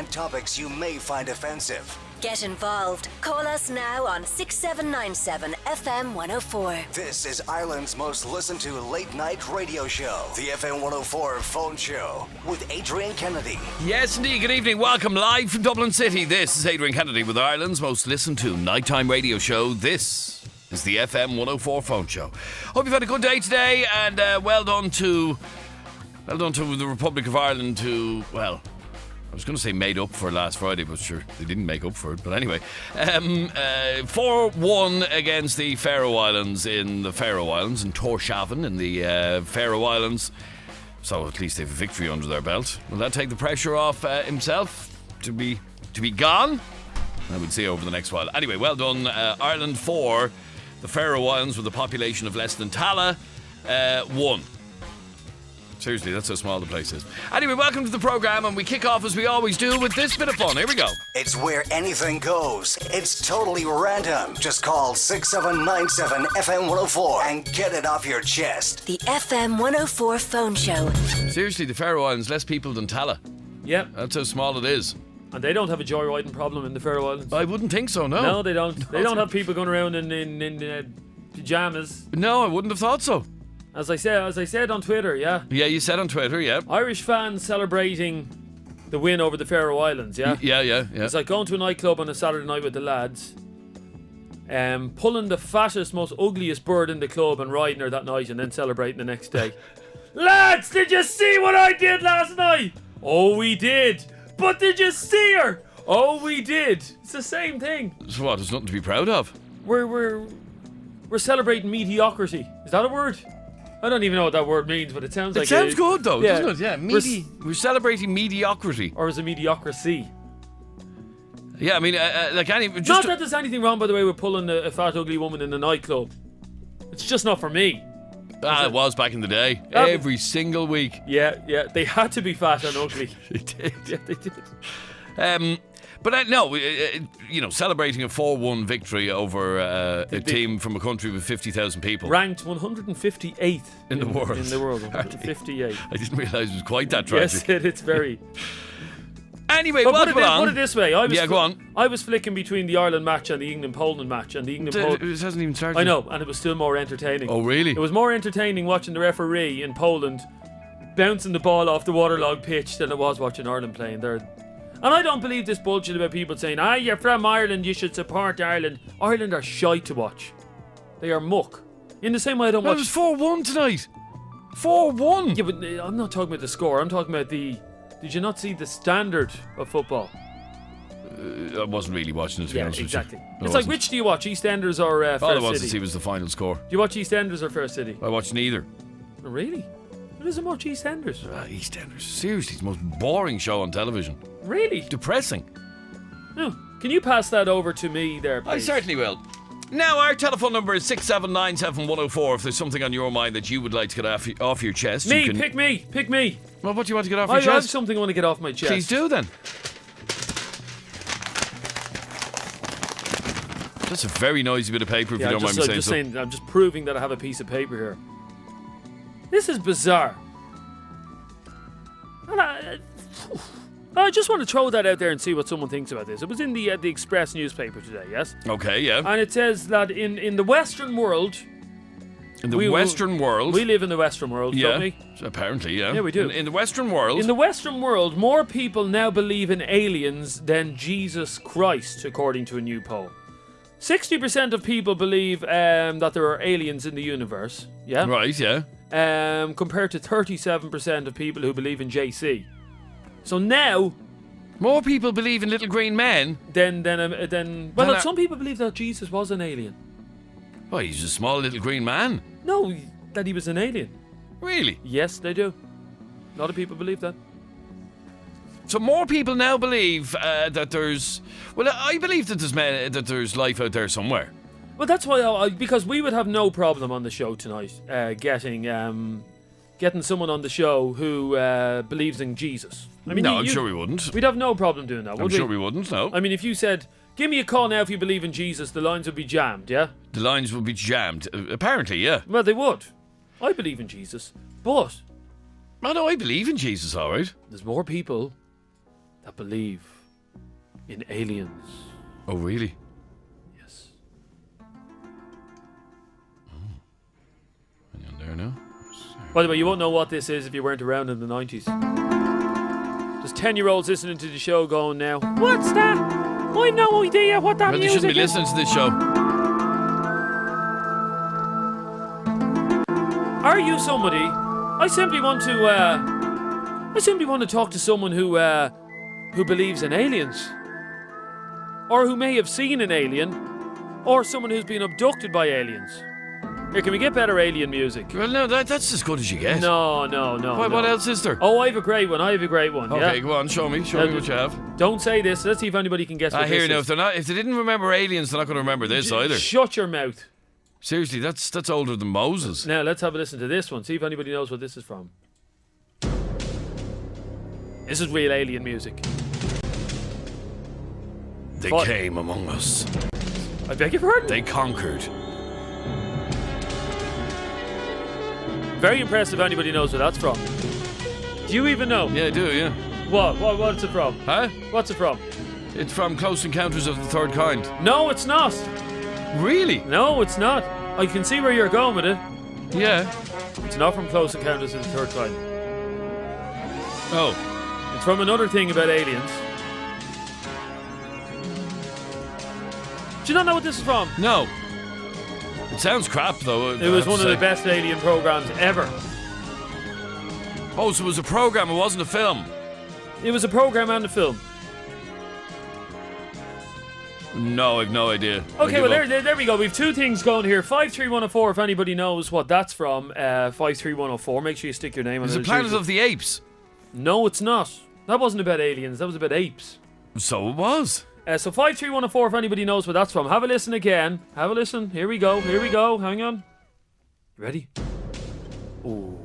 and topics you may find offensive. Get involved. Call us now on 6797 FM104. This is Ireland's most listened to late night radio show, the FM104 Phone Show with Adrian Kennedy. Yes, indeed. Good evening. Welcome live from Dublin City. This is Adrian Kennedy with Ireland's most listened to nighttime radio show. This is the FM104 Phone Show. Hope you've had a good day today, and well done to the Republic of Ireland who, well, I was going to say made up for last Friday, but sure, they didn't make up for it. But anyway, 4-1 against the Faroe Islands in the Faroe Islands, and Tórshavn in the Faroe Islands. So at least they have a victory under their belt. Will that take the pressure off himself to be gone? I would see over the next while. Anyway, well done, Ireland 4. The Faroe Islands, with a population of less than Tala, 1. Seriously, that's how small the place is. Anyway, welcome to the programme, and we kick off as we always do with this bit of fun. Here we go. It's where anything goes. It's totally random. Just call 6797 FM104 and get it off your chest. The FM104 Phone Show. Seriously, the Faroe Islands, less people than Tala. Yep. That's how small it is. And they don't have a joyriding problem in the Faroe Islands. I wouldn't think so, no. No, they don't. They don't have people going around in pyjamas. No, I wouldn't have thought so. As I said on Twitter, yeah. Yeah, you said on Twitter, yeah. Irish fans celebrating the win over the Faroe Islands, yeah? Yeah. It's like going to a nightclub on a Saturday night with the lads, pulling the fattest, most ugliest bird in the club and riding her that night and then celebrating the next day. Lads, did you see what I did last night? Oh, we did. But did you see her? Oh, we did. It's the same thing. So what, there's nothing to be proud of? We're celebrating mediocrity. Is that a word? I don't even know what that word means, but it sounds like it sounds good though, yeah. doesn't it? Yeah, we're celebrating mediocrity. Or is it mediocrity? Yeah, I mean, like any... Not that there's anything wrong, by the way, with pulling a fat, ugly woman in a nightclub. It's just not for me. It was back in the day. Every single week. Yeah. They had to be fat and ugly. They did. Yeah, they did. But no, celebrating a 4-1 victory over a team from a country with 50,000 people. Ranked 158th in the world. In the world, 158. I didn't realise it was quite that tragic. Yes, it's very... Anyway, put it this way. Go on. I was flicking between the Ireland match and the England-Poland match, and the England-Poland... It hasn't even started. I know, and it was still more entertaining. Oh, really? It was more entertaining watching the referee in Poland bouncing the ball off the waterlogged pitch than it was watching Ireland playing there. And I don't believe this bullshit about people saying, you're from Ireland, you should support Ireland. Ireland are shite to watch. They are muck. In the same way I don't watch... It was 4-1 tonight. 4-1. Yeah, but I'm not talking about the score. I'm talking about the... Did you not see the standard of football? I wasn't really watching it, to be honest exactly. with you. It's like, which do you watch, EastEnders or Fair City? All I wanted to see was the final score. Do you watch EastEnders or Fair City? I watched neither. Oh, really? Who doesn't watch EastEnders? EastEnders. Seriously, it's the most boring show on television. Really? Depressing. No. Can you pass that over to me there, please? I certainly will. Now, our telephone number is 6797104. If there's something on your mind that you would like to get off your chest, pick me. Well, what do you want to get off your chest? I have something I want to get off my chest. Please do then. That's a very noisy bit of paper, if you don't mind me saying so. I'm just proving that I have a piece of paper here. This is bizarre. And I just want to throw that out there and see what someone thinks about this. It was in the Express newspaper today, yes? Okay, yeah. And it says that in the Western world... In the Western world? We live in the Western world, don't we? Apparently, yeah. Yeah, we do. In the Western world... In the Western world, more people now believe in aliens than Jesus Christ, according to a new poll. 60% of people believe that there are aliens in the universe, yeah? Right, yeah. Compared to 37% of people who believe in JC. So now... More people believe in little green men some people believe that Jesus was an alien. Oh, he's a small little green man. No, that he was an alien. Really? Yes, they do. A lot of people believe that. So more people now believe that there's... Well, I believe that there's life out there somewhere. Well, that's why because we would have no problem on the show tonight getting someone on the show who believes in Jesus. I mean, I'm sure we wouldn't. We'd have no problem doing that, would we? I'm sure we wouldn't, no. I mean, if you said, give me a call now if you believe in Jesus, the lines would be jammed, yeah? The lines would be jammed. Apparently, yeah. Well, they would. I believe in Jesus, but... Oh, no, I believe in Jesus, all right. There's more people that believe in aliens. Oh, really? Yes. Hang on there now. By the way, you won't know what this is if you weren't around in the 90s. There's 10-year-olds listening to the show going now, what's that? I've no idea what that Well, they music shouldn't be is. listening to this show. Are you somebody? I simply want to talk to someone who believes in aliens, or who may have seen an alien, or someone who's been abducted by aliens. Here, can we get better alien music? Well, no, that's as good as you get. No. What else is there? Oh, I have a great one. Okay, Yeah? go on, show me what you have. Don't say this. Let's see if anybody can guess what I hear this now. is. If they didn't remember aliens, they're not going to remember this either. Shut your mouth. Seriously, that's older than Moses. Now, let's have a listen to this one. See if anybody knows what this is from. This is real alien music. They What? came among us. I beg your pardon? They conquered. Very impressed if anybody knows where that's from. Do you even know? Yeah, I do, yeah. What's it from? Huh? What's it from? It's from Close Encounters of the Third Kind. No, it's not. Really? No, it's not. I can see where you're going with it. Yeah. It's not from Close Encounters of the Third Kind. Oh. It's from another thing about aliens. Do you not know what this is from? No. It sounds crap, though. It was one of the best alien programs ever. Oh, so it was a program, it wasn't a film. It was a program and a film. No, I've no idea. Okay, well, there we go. We've two things going here. 53104, if anybody knows what that's from, 53104. Make sure you stick your name on it. Is it Planet of the Apes? No, it's not. That wasn't about aliens. That was about apes. So it was. So 53104, if anybody knows what that's from. Have a listen again. Have a listen. Here we go. Hang on. You ready? Ooh.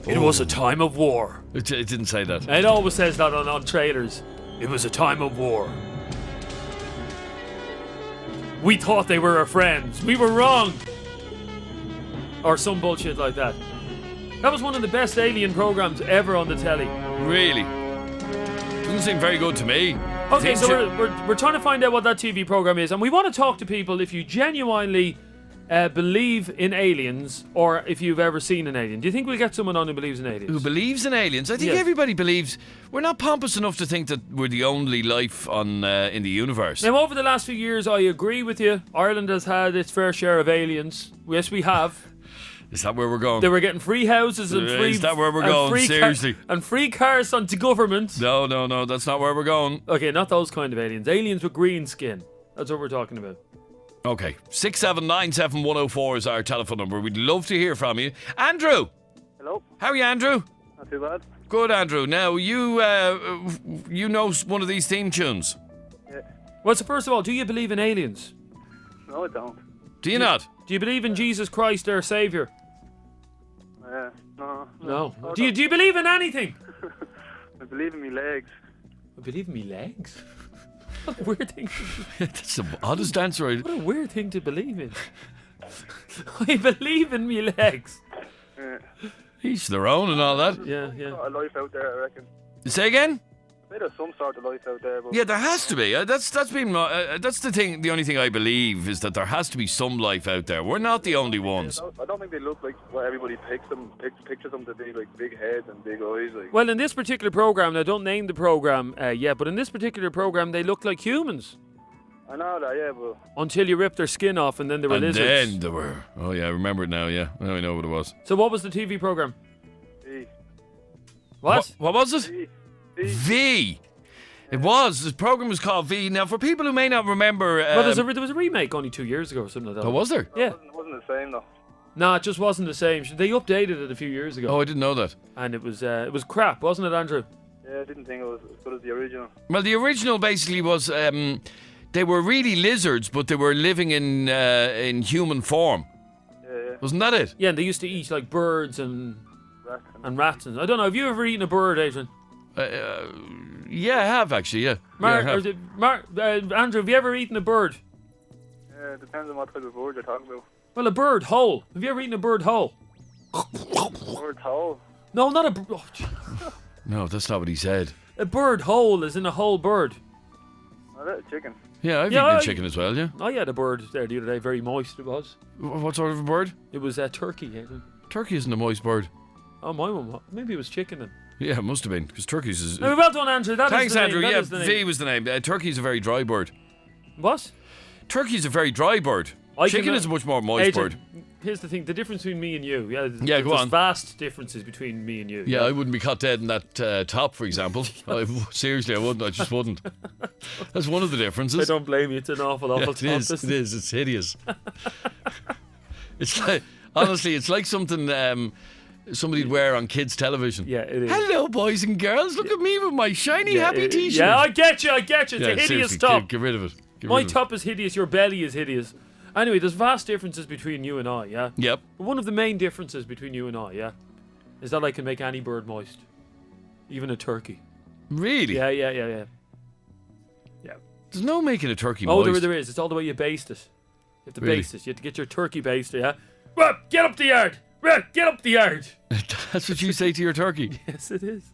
It was a time of war. It didn't say that. It always says that on trailers. It was a time of war. We thought they were our friends. We were wrong. Or some bullshit like that. That was one of the best alien programs ever on the telly. Really? Doesn't seem very good to me. Okay, so we're trying to find out what that TV program is, and we want to talk to people if you genuinely believe in aliens, or if you've ever seen an alien. Do you think we'll get someone on who believes in aliens? Who believes in aliens? I think Yes. everybody believes. We're not pompous enough to think that we're the only life on in the universe. Now, over the last few years, I agree with you. Ireland has had its fair share of aliens. Yes, we have. Is that where we're going? They were getting free houses and free. Is that where we're and going? free Seriously? and free cars onto government. No, that's not where we're going. Okay, not those kind of aliens. Aliens with green skin. That's what we're talking about. Okay, 6797104 is our telephone number. We'd love to hear from you. Andrew! Hello, How are you, Andrew? not too bad. Good, Andrew. Now, you know one of these theme tunes. Yeah. Well, so first of all, do you believe in aliens? No, I don't. Do you not? Do you believe in Jesus Christ, our Saviour? No. No. I Do you believe in anything? I believe in me legs. I believe in me legs. What a weird thing. That's the oddest answer. What a weird thing to believe in. I believe in me legs. Yeah. Each their own and all that. Yeah. A life out there, I reckon. Say again? Maybe there's some sort of life out there, but Yeah, there has to be. That's been that's the thing. The only thing I believe is that there has to be some life out there. We're not the only ones. I don't think they look like what everybody pictures them to be, like big heads and big eyes. Like, Well, in this particular program, now don't name the program yet, but in this particular program, they look like humans I know that, yeah, but until you rip their skin off, and then they were And lizards. then there were. Oh yeah, I remember it now. Yeah, now I know what it was. So, what was the TV program? V. What? What was it? V. V. It was. The program was called V. Now, for people who may not remember, Well, there was a remake only 2 years ago or something like that. oh, was there? Yeah. It wasn't the same though. No, it just wasn't the same. They updated it a few years ago, Oh, I didn't know that. and it was crap, wasn't it, Andrew? Yeah, I didn't think it was as good as the original. Well, the original basically was they were really lizards, but they were living in human form. Yeah, Wasn't that it? Yeah, and they used to eat like birds and rats. rats. I don't know. Have you ever eaten a bird, Adrian? Yeah, I have actually. Yeah. Mark, yeah, I have. Andrew, have you ever eaten a bird? Yeah, it depends on what type of bird you're talking about. Well, a bird whole. Have you ever eaten a bird whole? Bird towel. No, not a bird. Oh, No, that's not what he said. A bird whole is in a whole bird. A little chicken. Yeah, I've Yeah, eaten I- a chicken as well, yeah. I had a bird there the other day, very moist it was. What sort of a bird? It was a turkey. Turkey isn't a moist bird. Oh, my one. Maybe it was chicken then. Yeah, it must have been, because turkeys is... No, well done, Andrew. That Thanks, is the Andrew. Name. That Yeah, is the name. V was the name. Turkey's a very dry bird. What? Turkey's a very dry bird. Chicken is a much more moist Adrian, bird. Here's the thing. The difference between me and you. Yeah, Go there's on. vast differences between me and you. Yeah, I wouldn't be caught dead in that top, for example. Seriously, I wouldn't. I just wouldn't. That's one of the I differences. don't blame you. It's an awful Yeah, top. it is. It is. It's hideous. It's like, honestly, it's like something somebody'd wear on kids' television. Yeah, it is. Hello, boys and girls. Look at me with my shiny, happy T-shirt. Yeah, I get you. It's a hideous seriously, top. Get rid of it. My top is hideous. Your belly is hideous. Anyway, there's vast differences between you and I. Yeah. Yep. But one of the main differences between you and I, yeah, is that I can make any bird moist, even a turkey. Really? Yeah. There's no making a turkey Oh, moist. there is. It's all the way you baste it. You have to Really? baste it. You have to get your turkey basted, yeah? Well, get up the yard! Well, get up the yard! That's what you say to your turkey. Yes, it is.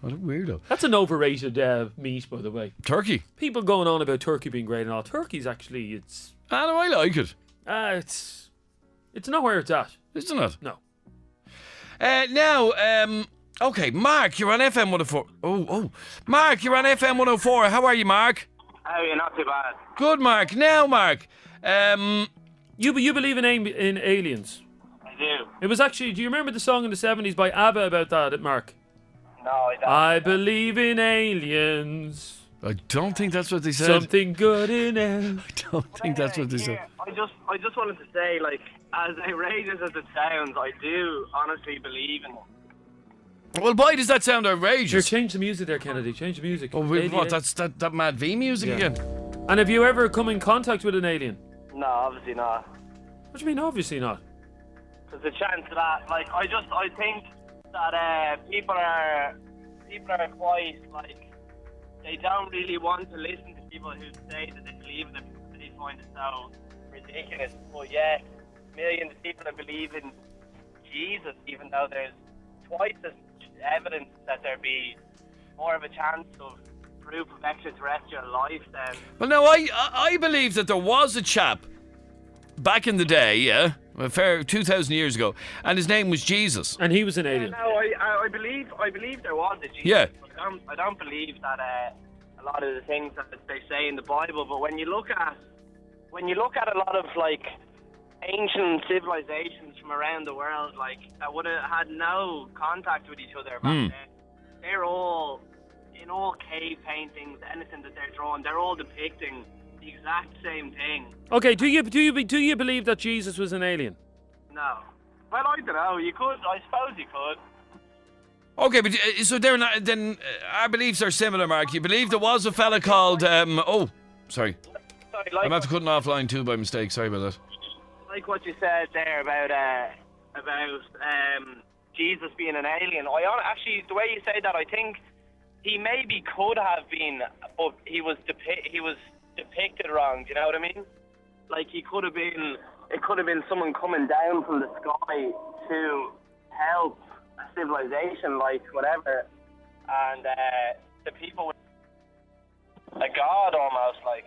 What a weirdo. That's an overrated meat, by the way. Turkey. People going on about turkey being great and all. Turkey's actually, it's I like it. not where it's at. Isn't it? No. Now, okay, Mark, you're on FM 104. Oh. Mark, you're on FM 104. How are you, Mark? Oh, you're not too bad. Good, Mark. Now, Mark, You believe in aliens? I do. It was actually, do you remember the song in the 70s by ABBA about that, Mark? No, I don't. I believe in aliens. I don't think that's what they said. Something good in it. I don't think that's what they said. I just wanted to say, like, as outrageous as it sounds, I do honestly believe in them. Well, why does that sound Sure, outrageous? change the music there, Kennedy. Change the music. Oh, Alien. what? That's that Mad V music Yeah. again? And have you ever come in contact with an alien? No, obviously not. What do you mean, obviously not? There's a chance of that. Like, I think that people are quite, like, they don't really want to listen to people who say that they believe in them because they find it so ridiculous. But yet, millions of people that believe in Jesus, even though there's twice as much evidence that there be more of a chance of proof of extraterrestrial life than... Well, no, I believe that there was a chap back in the day, yeah, a fair 2,000 years ago, and his name was Jesus. And he was an alien. No, I believe there was a Jesus. Yeah. But I don't believe that a lot of the things that they say in the Bible. But when you look at a lot of, like, ancient civilizations from around the world, like, that would have had no contact with each other back then, they're all in all cave paintings, anything that they're drawing, they're all depicting the exact same thing. Okay, do you believe that Jesus was an alien? No. Well, I don't know. I suppose you could. Okay, but so they're not, then our beliefs are similar, Mark. You believe there was a fella called, sorry. Sorry, I'm after cutting offline too by mistake. Sorry about that. like what you said there about Jesus being an alien. Actually, the way you say that, I think he maybe could have been, but he was depicted wrong. Do you know what I mean? Like, it could have been someone coming down from the sky to help a civilization, like, whatever, and the people were a god almost, like.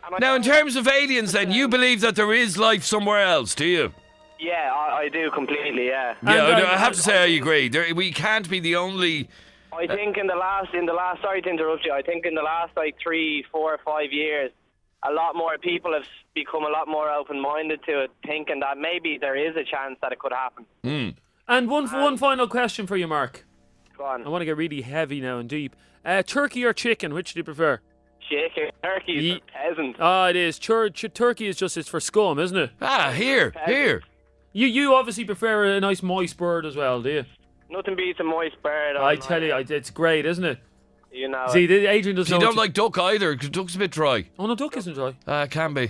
And Now, in terms of aliens, then, you believe that there is life somewhere else, do you? Yeah, I do completely. Yeah. Yeah, And, I have to say I agree. We can't be the only. I think in the last, sorry to interrupt you, I think in the last, like, 3, 4, 5 years, a lot more people have become a lot more open-minded to it, thinking that maybe there is a chance that it could happen. And one final question for you, Mark. Go on. I want to get really heavy now and deep. Turkey or chicken? Which do you prefer? Chicken, turkeys are peasant. Ah, it is. Turkey is just, it's for scum, isn't it? Here. You obviously prefer a nice moist bird as well, do you? Nothing beats a moist bird. I tell you, it's great, isn't it? You know. See, Adrian doesn't You know. don't like duck either, 'cause duck's a bit dry. Oh no, duck isn't dry. Can be.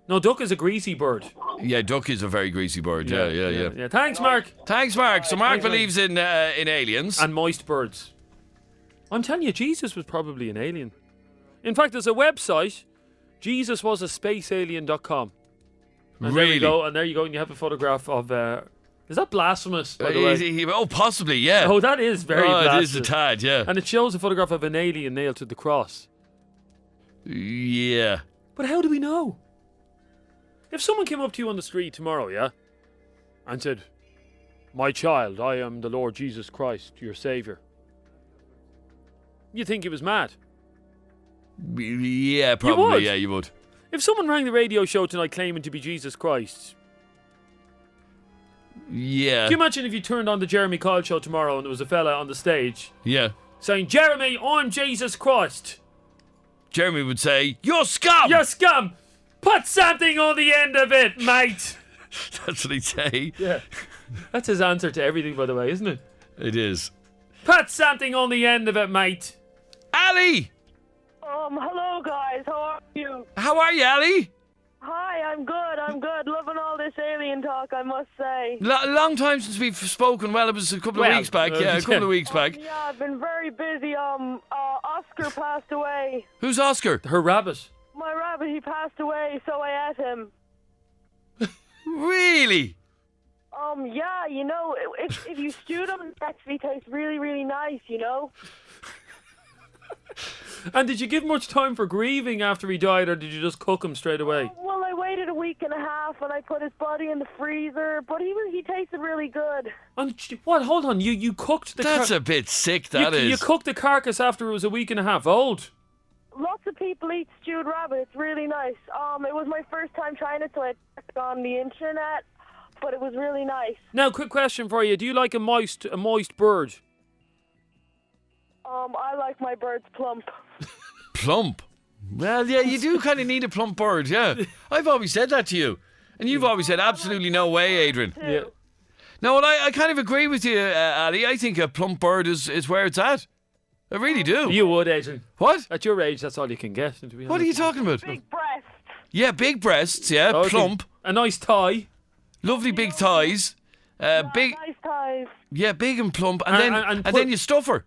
No, duck is a greasy bird. Yeah, duck is a very greasy bird. Yeah. Thanks, Mark. Thanks, Mark. So Mark Thanks, Mark. believes in aliens. And moist birds. I'm telling you, Jesus was probably an alien. In fact, there's a website, JesusWasASpaceAlien.com. And Really? There you go, and you have a photograph of Is that blasphemous, by the way? Oh, possibly, yeah. Oh, that is very blasphemous. It is a tad, yeah. And it shows a photograph of an alien nailed to the cross. Yeah. But how do we know? If someone came up to you on the street tomorrow, yeah, and said, "My child, I am the Lord Jesus Christ, your Saviour," you think he was mad? Yeah, probably. You would? Yeah, you would. If someone rang the radio show tonight claiming to be Jesus Christ, yeah. can you imagine if you turned on the Jeremy Kyle show tomorrow and there was a fella on the stage Yeah. saying, "Jeremy, I'm Jesus Christ"? Jeremy would say, "You're scum!" You scum! Put something on the end of it, mate! That's what he'd say. Yeah. That's his answer to everything, by the way, isn't it? It is. Put something on the end of it, mate! Ali! Hello guys, how are you? How are you, Ali? Hi, I'm good. Loving all this alien talk, I must say. Long time since we've spoken. Well, it was a couple of weeks back. Yeah, a couple of weeks back. Yeah, I've been very busy. Oscar passed away. Who's Oscar? Her rabbit. My rabbit, he passed away, so I ate him. Really? Yeah, you know, if you stew them, it actually tastes really, really nice, you know? And did you give much time for grieving after he died, or did you just cook him straight away? Well, I waited a week and a half, and I put his body in the freezer, but he tasted really good. And what? Hold on, you cooked the That's a bit sick, that is. You cooked the carcass after it was a week and a half old? Lots of people eat stewed rabbit. It's really nice. It was my first time trying it, so I checked on the internet, but it was really nice. Now, quick question for you. Do you like a moist bird? I like my birds plump. Plump? Well, yeah, you do kind of need a plump bird, yeah. I've always said that to you. And you've always said, absolutely no way, Adrian. Yeah. No, well, I kind of agree with you, Ali. I think a plump bird is where it's at. I really do. You would, Adrian. What? At your age, that's all you can get. To be What are you talking about? Big breasts. Yeah, big breasts, yeah, Okay. plump. A nice tie. Lovely big thighs. Big, Nice thighs. yeah, big and plump. And, And then, then you stuff her.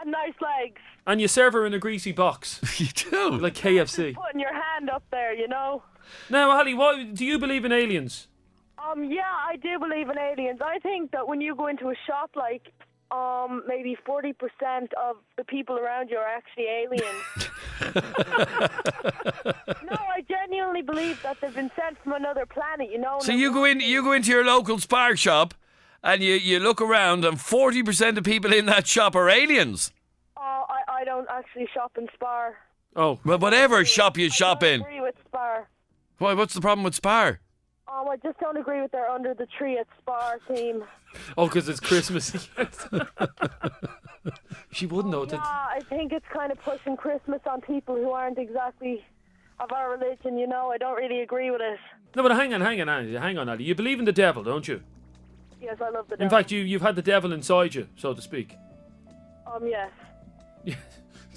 And nice legs. And you serve her in a greasy box. You do. Like KFC. Putting your hand up there, you know? Now, Ali, do you believe in aliens? Yeah, I do believe in aliens. I think that when you go into a shop, like, maybe 40% of the people around you are actually aliens. No, I genuinely believe that they've been sent from another planet, you know? So you go into your local Spar shop and you look around and 40% of people in that shop are aliens. I don't actually shop in Spar. Oh. Well, whatever shop you shop I in. don't agree with Spar. Why, what's the problem with Spar? I just don't agree with their under the tree at Spar theme. Oh, because it's Christmas. She wouldn't know. Yeah, I think it's kind of pushing Christmas on people who aren't exactly of our religion, you know? I don't really agree with it. No, but hang on, Ali. You believe in the devil, don't you? Yes, I love the In devil. fact, you've had the devil inside you, so to speak. Yes.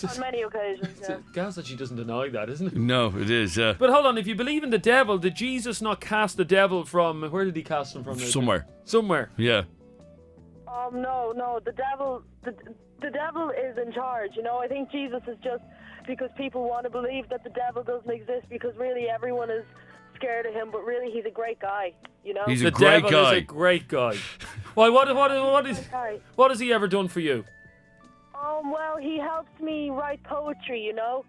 On many occasions, It's yeah. a gas that she doesn't deny that, isn't it? No, it is, yeah. But hold on, if you believe in the devil, did Jesus not cast the devil from... Where did he cast him from? Somewhere. Somewhere. Yeah. No, the devil is in charge, you know? I think Jesus is just because people want to believe that the devil doesn't exist because really everyone is scared of him, but really he's a great guy, you know? He's The a great devil guy. is a great guy. Why, what has he ever done for you? Well, he helps me write poetry, you know?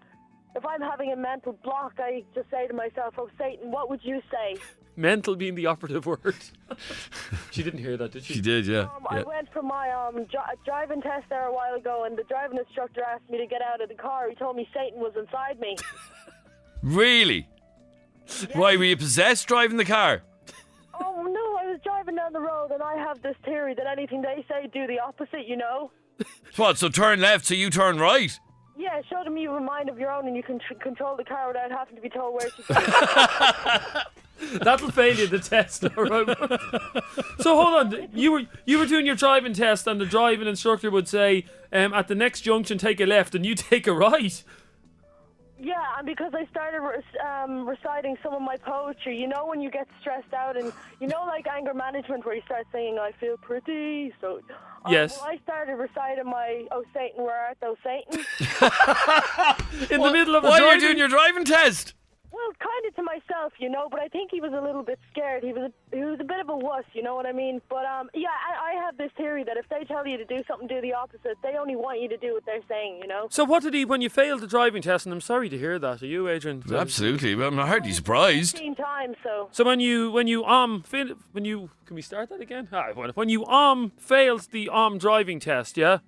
If I'm having a mental block, I just say to myself, "Oh, Satan, what would you say?" Mental being the operative word. She didn't hear that, did she? She did, yeah. I went for my driving test there a while ago, and the driving instructor asked me to get out of the car. He told me Satan was inside me. Really? Why, were you possessed driving the car? Oh, no, I was driving down the road, and I have this theory that anything they say, do the opposite, you know? What, so turn left so you turn right? Yeah, show them you have a mind of your own, and you can control the car without having to be told where to go. That'll fail you, the test, all right? So hold on, you were doing your driving test, and the driving instructor would say, at the next junction, take a left, and you take a right. Yeah, and because I started reciting some of my poetry, you know when you get stressed out and, you know, like anger management where you start saying, "I feel pretty," so... Yes. Well, I started reciting my, "Oh, Satan, where art thou, Satan?" In the middle of a While driving... you're doing your driving test? Well, Well, kind of to myself, but I think he was a little bit scared. He was a bit of a wuss, you know what I mean? But yeah, I have this theory that if they tell you to do something, do the opposite. They only want you to do what they're saying, So what did he, when you failed the driving test, and I'm sorry to hear that, are you, Adrian? Absolutely. I'm hardly surprised. 15 times, so. So when you can we start that again? When you failed the driving test, yeah?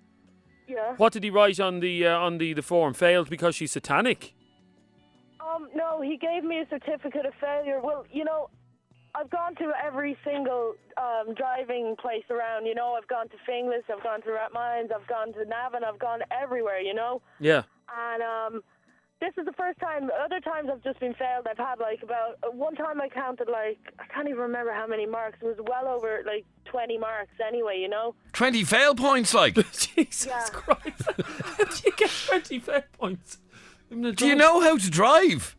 Yeah. What did he write on the form? Failed because she's satanic? No, he gave me a certificate of failure. Well, I've gone to every single driving place around, I've gone to Finglas, I've gone to Rathmines, I've gone to Navan, I've gone everywhere, Yeah. And this is the first time. Other times I've just been failed. I've had about one time I counted I can't even remember how many marks. It was well over 20 marks anyway, 20 fail points, like. Jesus Yeah. Christ. How do you get 20 fail points? Do you know how to drive?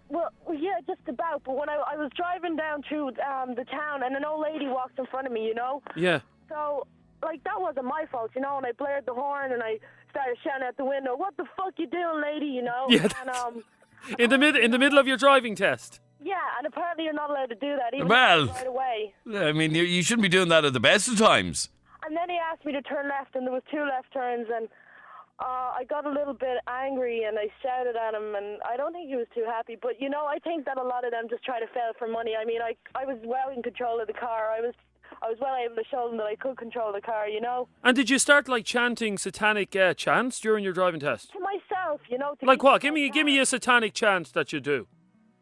Well, yeah, just about. But when I was driving down through the town, and an old lady walked in front of me, Yeah. So, that wasn't my fault, and I blared the horn, and I started shouting out the window, "What the fuck you doing, lady?" Yeah. And In the middle of your driving test. yeah, and apparently you're not allowed to do that even Well, right away. I mean, you shouldn't be doing that at the best of times. And then he asked me to turn left, and there was 2 left turns, and I got a little bit angry, and I shouted at him, and I don't think he was too happy. But I think that a lot of them just try to fail for money. I mean, I was well in control of the car. I was well able to show them that I could control the car. And did you start chanting satanic chants during your driving test? To myself, to Like keep what? Give myself me a satanic chant that you do.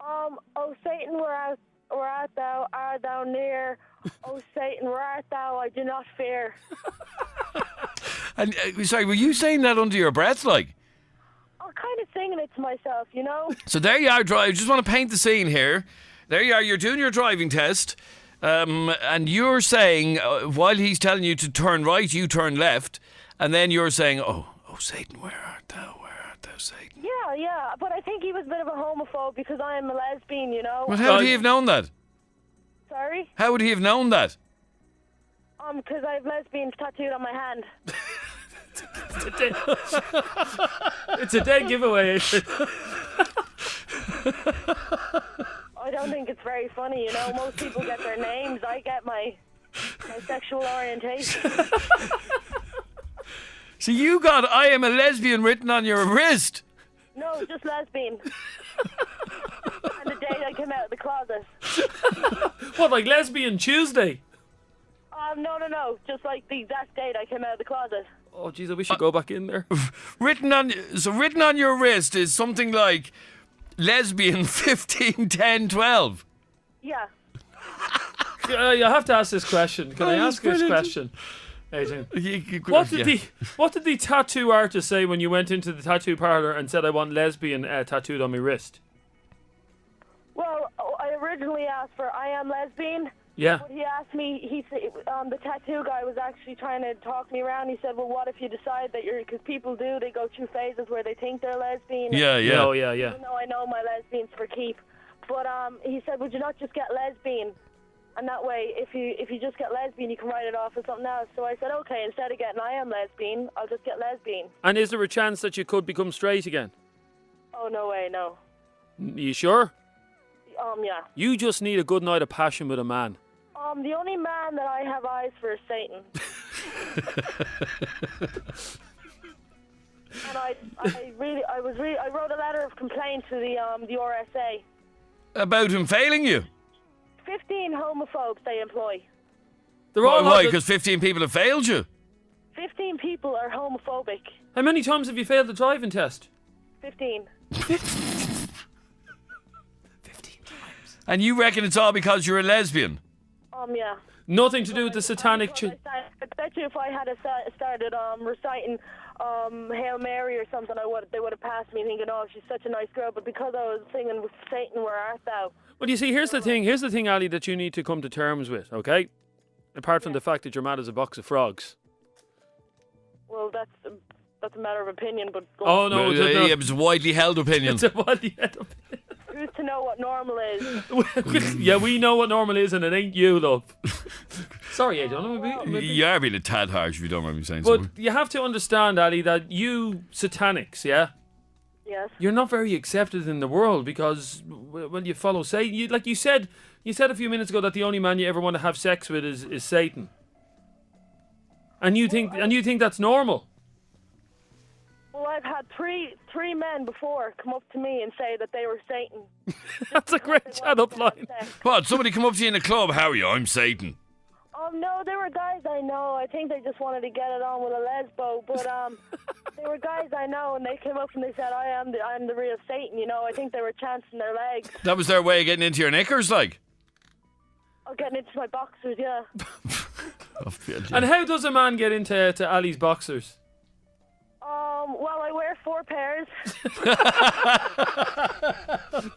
Oh Satan, where art thou? Art thou near? Oh Satan, where art thou? I do not fear. And sorry, were you saying that under your breath, like? I'm kind of singing it to myself, So there you are, I just want to paint the scene here. There you are, you're doing your driving test, and you're saying, while he's telling you to turn right, you turn left, and then you're saying, oh Satan, where art thou? Where art thou, Satan? Yeah, but I think he was a bit of a homophobe because I am a lesbian, Well, how would he have known that? Sorry? How would he have known that? Because I have lesbians tattooed on my hand. It's a dead giveaway. I don't think it's very funny, Most people get their names. I get my sexual orientation. So you got "I am a lesbian" written on your wrist? No, just lesbian. And the day I came out of the closet. What, like Lesbian Tuesday? No. Just the exact date I came out of the closet. Oh, jeez, we should go back in there. Written on your wrist is something like lesbian 15, 10, 12. Yeah. You have to ask this question. Can I ask this question, Adrian? What did the tattoo artist say when you went into the tattoo parlour and said, "I want lesbian tattooed on my wrist"? Well, I originally asked for "I am lesbian." Yeah. But he asked me, the tattoo guy was actually trying to talk me around. He said, well, what if you decide that because people they go through phases where they think they're lesbian. Yeah. Oh, yeah. Even though I know my lesbian's for keep. But he said, would you not just get lesbian? And that way, if you just get lesbian, you can write it off as something else. So I said, okay, instead of getting "I am lesbian," I'll just get lesbian. And is there a chance that you could become straight again? Oh, no way, no. You sure? Yeah. You just need a good night of passion with a man. The only man that I have eyes for is Satan. And I wrote a letter of complaint to the RSA. About him failing you? 15 homophobes they employ. They're all Why? Because 15 people have failed you? 15 people are homophobic. How many times have you failed the driving test? 15. 15 times. And you reckon it's all because you're a lesbian? Yeah. Nothing to do with the satanic... I bet you if I had started reciting Hail Mary or something, they would have passed me thinking, oh, she's such a nice girl. But because I was singing with Satan, where art thou? Well, you see, here's the thing, Ali, that you need to come to terms with, okay? Apart from the fact that you're mad as a box of frogs. Well, that's a matter of opinion, but... Oh, no. It's a widely held opinion. It's a widely held opinion. Who's to know what normal is? Yeah, we know what normal is, and it ain't you, love. Sorry, I don't know. You are being a tad harsh if you don't mind me saying But something. you have to understand, Ali, that you satanics, yeah? Yes. You're not very accepted in the world because, well, you follow Satan. You said a few minutes ago that the only man you ever want to have sex with is Satan. And you think that's normal? Well, I've had three men before come up to me and say that they were Satan. That's a great chat up line. What? Somebody come up to you in a club? How are you? I'm Satan. No, they were guys I know. I think they just wanted to get it on with a lesbo. But they were guys I know, and they came up and they said, I'm the real Satan. You know, I think they were chancing their legs. That was their way of getting into your knickers, like? Oh, getting into my boxers, yeah. And how does a man get into Ali's boxers? Well, I wear 4 pairs.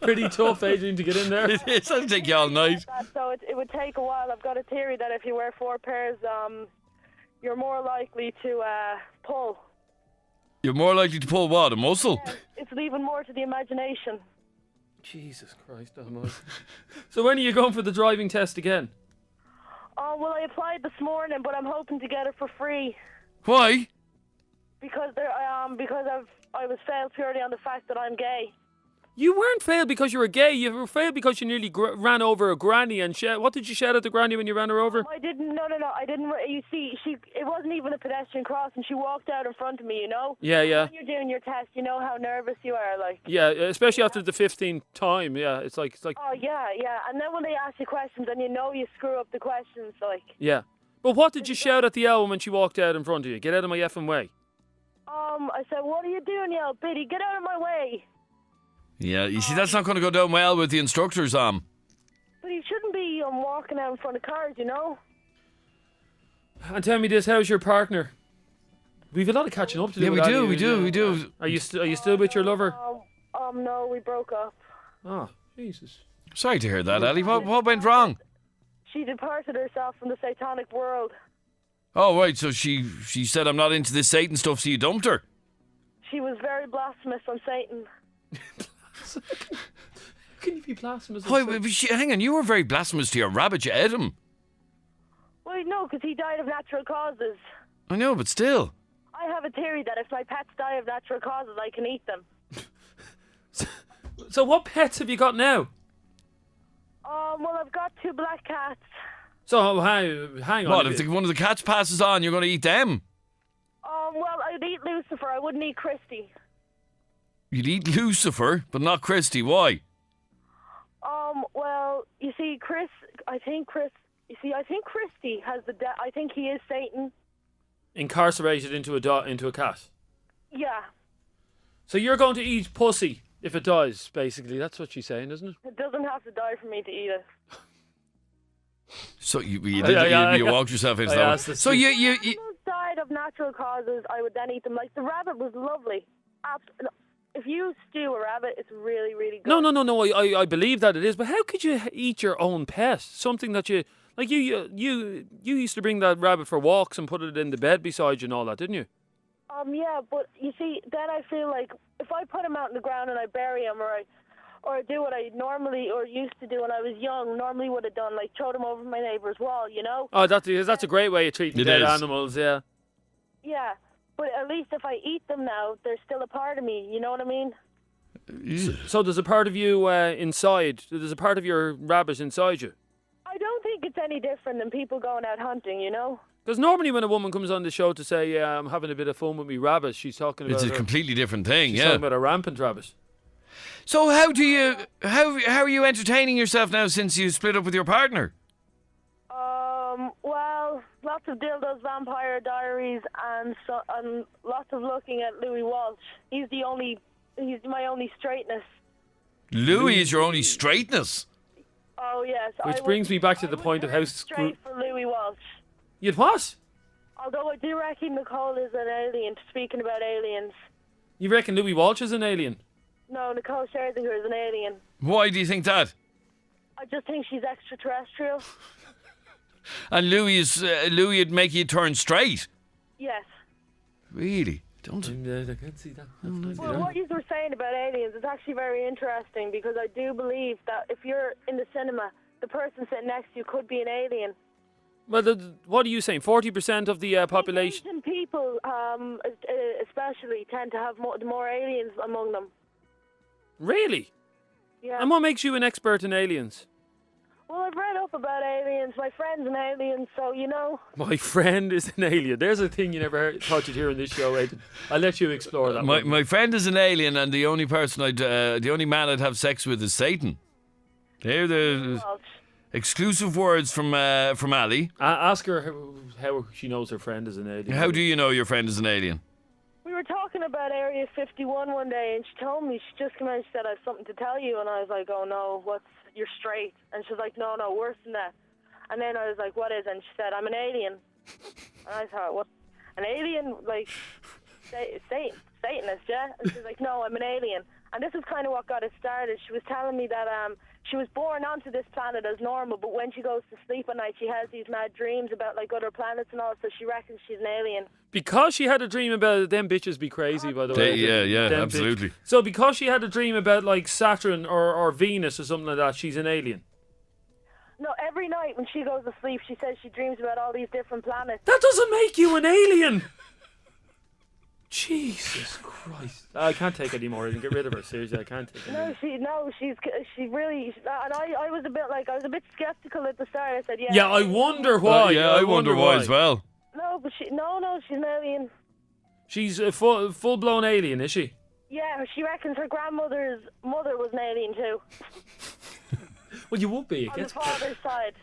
Pretty tough, Adrian, to get in there. It's going to take you all night. So it would take a while. I've got a theory that if you wear 4 pairs, you're more likely to pull. You're more likely to pull what? A muscle? Yeah, it's leaving more to the imagination. Jesus Christ almighty. So when are you going for the driving test again? Well, I applied this morning, but I'm hoping to get it for free. Why? Because I was failed purely on the fact that I'm gay. You weren't failed because you were gay. You were failed because you nearly ran over a granny and what did you shout at the granny when you ran her over? I didn't. No. I didn't. You see, it wasn't even a pedestrian crossing. She walked out in front of me. You know. Yeah. When you're doing your test, you know how nervous you are. Like. Yeah, especially after the 15th time. Yeah, it's like. Oh yeah. And then when they ask you questions, and you know you screw up the questions, like. Yeah. But what did you shout at the owl when she walked out in front of you? Get out of my effing way. I said, "What are you doing, you old biddy? Get out of my way." Yeah, you see, that's not going to go down well with the instructors, But you shouldn't be walking out in front of cars, you know. And tell me this, how's your partner? We've a lot of catching up to do. Yeah, we do. Are you still with your lover? No, we broke up. Oh, Jesus. Sorry to hear that, Ali. What went wrong? She departed herself from the satanic world. Oh, right, so she said, I'm not into this Satan stuff, so you dumped her? She was very blasphemous on Satan. How can you be blasphemous? Hang on, you were very blasphemous to your rabbit. You ate him. Well, no, because he died of natural causes. I know, but still. I have a theory that if my pets die of natural causes, I can eat them. So what pets have you got now? Well, I've got 2 black cats. So hang on. What, if one of the cats passes on, you're going to eat them? Well, I'd eat Lucifer. I wouldn't eat Christy. You'd eat Lucifer, but not Christy. Why? Well, you see, I think Christy has I think he is Satan. Incarcerated into a cat. Yeah. So you're going to eat pussy if it dies, basically. That's what she's saying, isn't it? It doesn't have to die for me to eat it. So you walked yourself into that one. So you Animals died of natural causes, I would then eat them. Like, the rabbit was lovely. If you stew a rabbit, it's really, really good. No. I believe that it is, but how could you eat your own pet? Something that you like. You used to bring that rabbit for walks and put it in the bed beside you and all that, didn't you? Yeah, but you see, then I feel like if I put him out in the ground and I bury him, or do what I normally or used to do when I was young, normally would have done, like throw them over my neighbour's wall, you know? Oh, that's a great way of treating dead animals, yeah. Yeah, but at least if I eat them now, they're still a part of me, you know what I mean? So there's a part of you inside, there's a part of your rabbit inside you? I don't think it's any different than people going out hunting, you know? Because normally when a woman comes on the show to say, I'm having a bit of fun with me rabbit, she's talking about It's a completely different thing, she's talking about a rampant rabbit. So how are you entertaining yourself now since you split up with your partner? Well, lots of Dildo's Vampire Diaries and lots of looking at Louis Walsh. He's my only straightness. Louis is your only straightness? Oh, yes. Which brings me back to the point of how... straight for Louis Walsh. You'd what? Although I do reckon Nicole is an alien, speaking about aliens. You reckon Louis Walsh is an alien? No, Nicole Scherzinger is an alien. Why do you think that? I just think she's extraterrestrial. And Louis would make you turn straight? Yes. Really? Don't. I can't see that. Well, what you were saying about aliens is actually very interesting because I do believe that if you're in the cinema, the person sitting next to you could be an alien. Well, what are you saying? 40% of the population? Asian people, especially, tend to have more aliens among them. Really? Yeah. And what makes you an expert in aliens? Well, I've read up about aliens. My friend's an alien, so you know. My friend is an alien. There's a thing you never thought you'd hear on this show, Aidan. I'll let you explore that. My friend is an alien, and the only man I'd have sex with is Satan. They're the exclusive words from Ali. Ask her how she knows her friend is an alien. How do you know your friend is an alien? We were talking about Area 51 one day, and she told me, she just came out and she said, I have something to tell you. And I was like, oh no, you're straight. And she was like, no, worse than that. And then I was like, what is? And she said, I'm an alien. And I thought, what? An alien? Like, Satanist, yeah? And she was like, no, I'm an alien. And this is kind of what got it started. She was telling me that she was born onto this planet as normal, but when she goes to sleep at night, she has these mad dreams about like other planets and all, so she reckons she's an alien. Because she had a dream about it, them bitches be crazy, by the way. Yeah, Them absolutely. So because she had a dream about like Saturn or Venus or something like that, she's an alien. No, every night when she goes to sleep, she says she dreams about all these different planets. That doesn't make you an alien! Jesus Christ. I can't take it anymore. I can get rid of her. Seriously, I can't take it anymore. She really, and I was a bit skeptical at the start. I said, yeah. Yeah, I wonder why. I wonder why as well. No, but she's an alien. She's a full-blown alien, is she? Yeah, she reckons her grandmother's mother was an alien too. Well, you would be. On the father's side.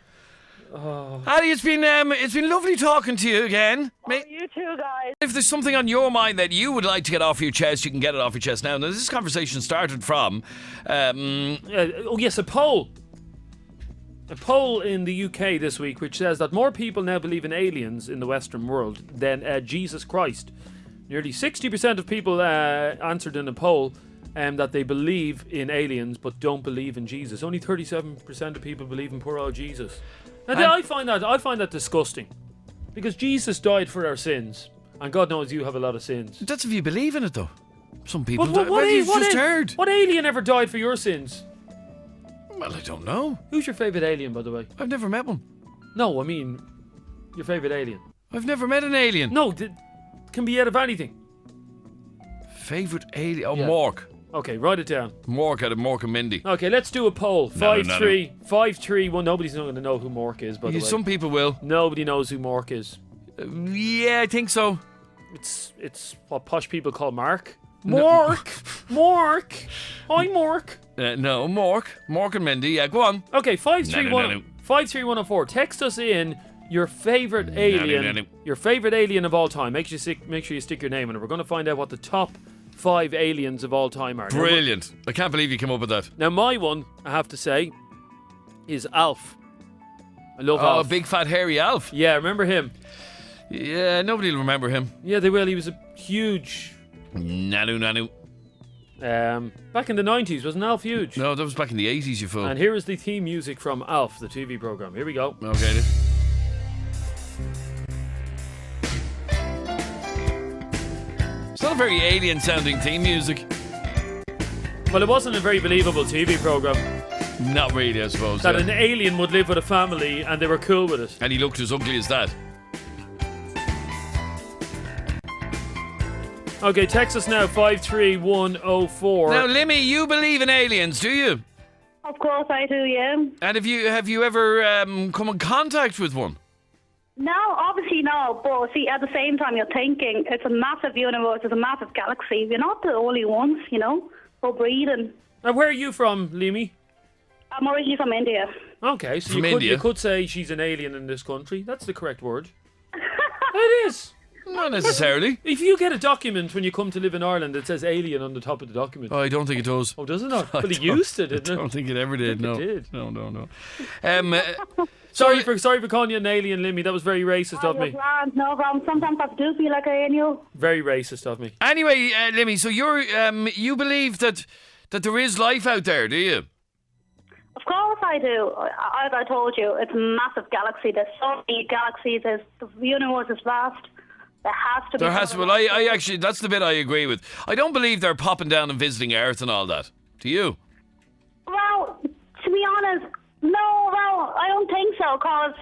Ali, it's been lovely talking to you again. You too, guys. If there's something on your mind that you would like to get off your chest, you can get it off your chest now. Now, this conversation started from... yes, a poll. A poll in the UK this week which says that more people now believe in aliens in the Western world than Jesus Christ. Nearly 60% of people answered in a poll that they believe in aliens but don't believe in Jesus. Only 37% of people believe in poor old Jesus. Now, I find that disgusting, because Jesus died for our sins, and God knows you have a lot of sins. That's if you believe in it, though. Some people But don't. Heard. What alien ever died for your sins? Well, I don't know. Who's your favourite alien, by the way? I've never met one. No, I mean, your favourite alien. I've never met an alien. No, can be out of anything. Favourite alien? Oh, Yeah. Mork. Okay, write it down. Mork out of Mork and Mindy. Okay, let's do a poll. No. 5-3-1. Nobody's not going to know who Mork is, by the way. Some people will. Nobody knows who Mork is. Yeah, I think so. It's what posh people call Mark. Mork! Mork! Hi, Mork! No, Mork and Mindy. Yeah, go on. Okay, 531 No. 53104. Text us in your favourite alien. No. Your favourite alien of all time. Make sure you stick your name in it. We're going to find out what the top 5 aliens of all time are. Brilliant. I can't believe you came up with that. Now, my one, I have to say, is Alf. I love Oh, Alf. big fat hairy Alf. Yeah, remember him? Yeah, nobody will remember him. Yeah, they will. He was a huge... Nanu. Back in the 90s, wasn't Alf huge? No, that was back in the 80s, you fool. And here is the theme music from Alf, the TV programme. Here we go. Okay. It's not a very alien-sounding theme music. Well, it wasn't a very believable TV programme. Not really, I suppose. That yeah. an alien would live with a family and they were cool with it. And he looked as ugly as that. Okay, text us now, 53104. Now, Limmy, you believe in aliens, do you? Of course I do, yeah. And have you ever come in contact with one? No, obviously no, but see, at the same time you're thinking it's a massive universe, it's a massive galaxy. We're not the only ones, you know. We're breeding. Now, where are you from, Limi? I'm originally from India. Okay, so From you India? could say she's an alien in this country. That's the correct word. It is. Not necessarily. If you get a document when you come to live in Ireland that says alien on the top of the document. Oh, I don't think it does. Oh, does it not? Well, it used to, didn't I it? don't think it ever did, no. It did. No. Sorry for calling you an alien, Limmy. That was very racist of You're me. grand, no problem. Sometimes I do feel like I knew. Very racist of me. Anyway, Limmy, so you believe that there is life out there, do you? Of course I do. As I told you, it's a massive galaxy. There's so many galaxies. The universe is vast. There has to be. There has to. Well, I actually, that's the bit I agree with. I don't believe they're popping down and visiting Earth and all that. Do you? Well, to be honest, no. Well, I don't think so. Cause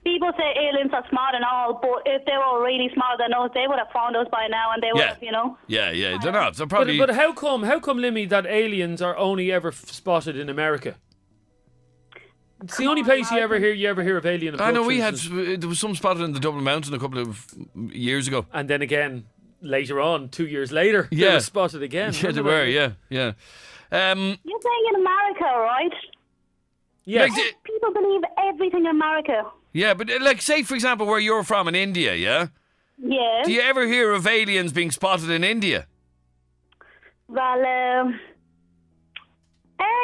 people say aliens are smart and all, but if they were really smart than us, they would have found us by now, and they would have, you know. Yeah, they're not. They're probably. But how come, Limmy, that aliens are only ever spotted in America? It's the only place you ever hear of alien abductions. I know there was some spotted in the Dublin Mountain a couple of years ago. And then again, later on, 2 years later, they were spotted again. Yeah, they were, yeah. You're saying in America, right? Yes. People believe everything in America. Yeah, but like, say, for example, where you're from in India, yeah? Yeah. Do you ever hear of aliens being spotted in India? Well,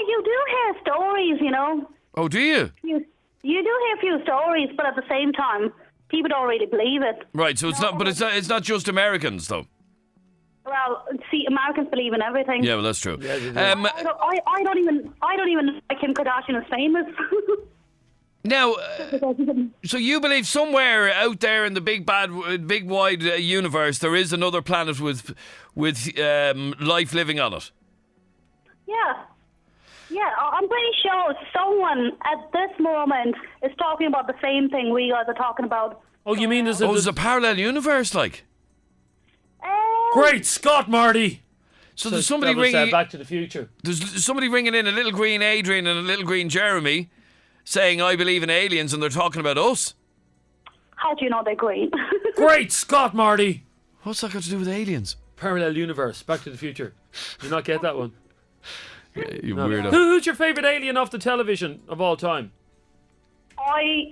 you do hear stories, you know. Oh, do you? You do hear a few stories, but at the same time, people don't really believe it. Right, so it's not just Americans, though. Well, see, Americans believe in everything. Yeah, well, that's true. Yeah, they do. I don't even know Kim Kardashian is famous. Now, so you believe somewhere out there in the big wide universe there is another planet with life living on it? Yeah, I'm pretty sure someone at this moment is talking about the same thing we guys are talking about. Oh, you mean there's a parallel universe, like? Great Scott, Marty! So there's somebody that was, ringing. Back to the Future. There's somebody ringing in, a little green Adrian and a little green Jeremy, saying I believe in aliens, and they're talking about us. How do you know they're green? Great Scott, Marty! What's that got to do with aliens? Parallel universe, Back to the Future. You not get that one? Yeah, you weirdo. Who's your favourite alien off the television of all time? I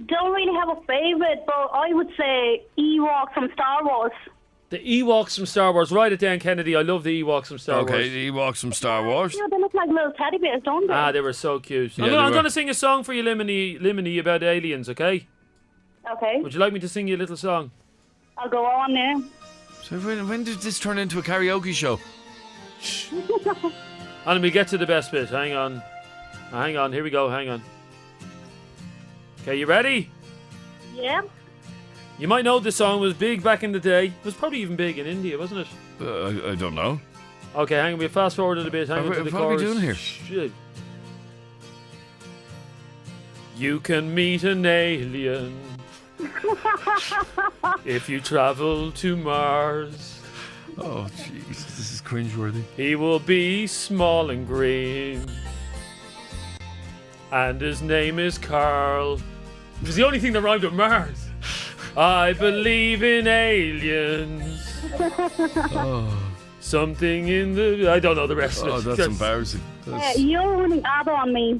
don't really have a favourite, but I would say Ewok from Star Wars. The Ewoks from Star Wars. Write it down, Kennedy. I love the Ewoks from Star Wars. Okay, the Ewoks from Star Wars. Yeah, they look like little teddy bears, don't they? Ah, they were so cute. Yeah, I'm going to sing a song for you, Limini, about aliens, okay? Okay. Would you like me to sing you a little song? I'll go on now. So when did this turn into a karaoke show? And we get to the best bit. Hang on. Here we go. Hang on. Okay, you ready? Yeah. You might know this song was big back in the day. It was probably even big in India, wasn't it? I don't know. Okay, hang on. We'll fast forward a bit. Hang on to the What are we chorus. doing here? Shit. You can meet an alien if you travel to Mars. Oh, jeez, this is cringeworthy. He will be small and green, and his name is Carl. It was the only thing that rhymed with Mars. I believe in aliens. Something in the... I don't know the rest of it. Oh, that's embarrassing. You're running ABBA on me.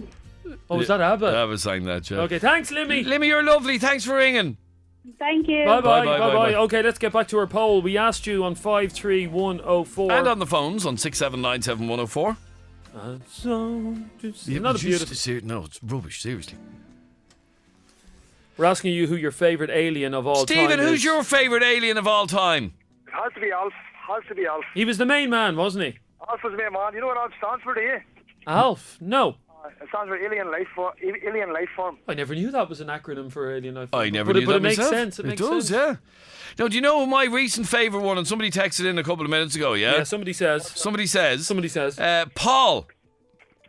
Oh, is that ABBA? ABBA sang that, yeah. Okay, thanks, Limmy. Limmy, you're lovely. Thanks for ringing. Thank you. Bye-bye. Okay, let's get back to our poll. We asked you on 53104. And on the phones on 6797104. Not a beautiful... No, it's rubbish, seriously. We're asking you who your favourite alien of all time is. Stephen, who's your favourite alien of all time? It has to be Alf. He was the main man, wasn't he? Alf was the main man. You know what Alf stands for, do you? Alf? No. It stands for alien life form. I never knew that was an acronym for alien life form. I never knew that But it makes myself. sense. It makes does, sense. yeah. Now, do you know my recent favourite one? And somebody texted in a couple of minutes ago, yeah? Yeah, somebody says. Somebody says. Paul. Do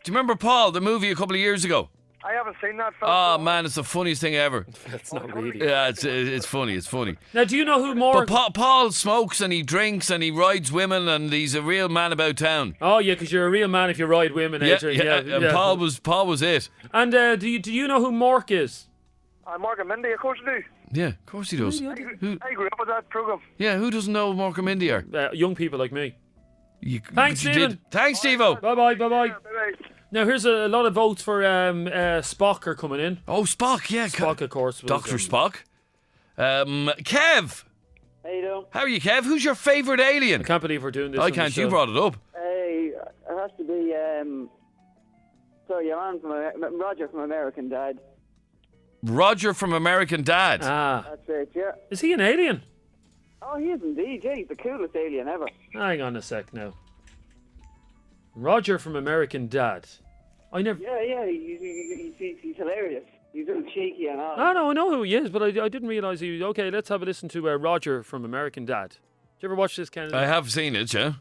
you remember Paul, the movie a couple of years ago? I haven't seen that film. Oh, man, it's the funniest thing ever. That's not really. Yeah, it's funny, it's funny. Now, do you know who more... But Paul smokes and he drinks and he rides women and he's a real man about town. Oh, yeah, because you're a real man if you ride women, Adrian. And Paul was it. And do you know who Mork is? Mark and Mindy, of course I do. Yeah, of course he does. I grew up with that programme. Yeah, who doesn't know Mark and Mindy are? Young people like me. Thanks, Stephen. Thanks, Steve-O. Bye-bye. Bye-bye. Now, here's a lot of votes for Spock are coming in. Oh, Spock, yeah. Spock, of course. Dr. Spock. Kev. How you doing? How are you, Kev? Who's your favourite alien? I can't believe we're doing this. I can't. You brought it up. Hey, it has to be, your man from Roger from American Dad. Roger from American Dad. Ah. That's it, yeah. Is he an alien? Oh, he is indeed, yeah. He's the coolest alien ever. Hang on a sec now. Roger from American Dad. I never... Yeah, he's hilarious. He's all cheeky and all. I know who he is, but I didn't realise he was... Okay, let's have a listen to Roger from American Dad. Did you ever watch this, Kennedy? I have seen it, yeah.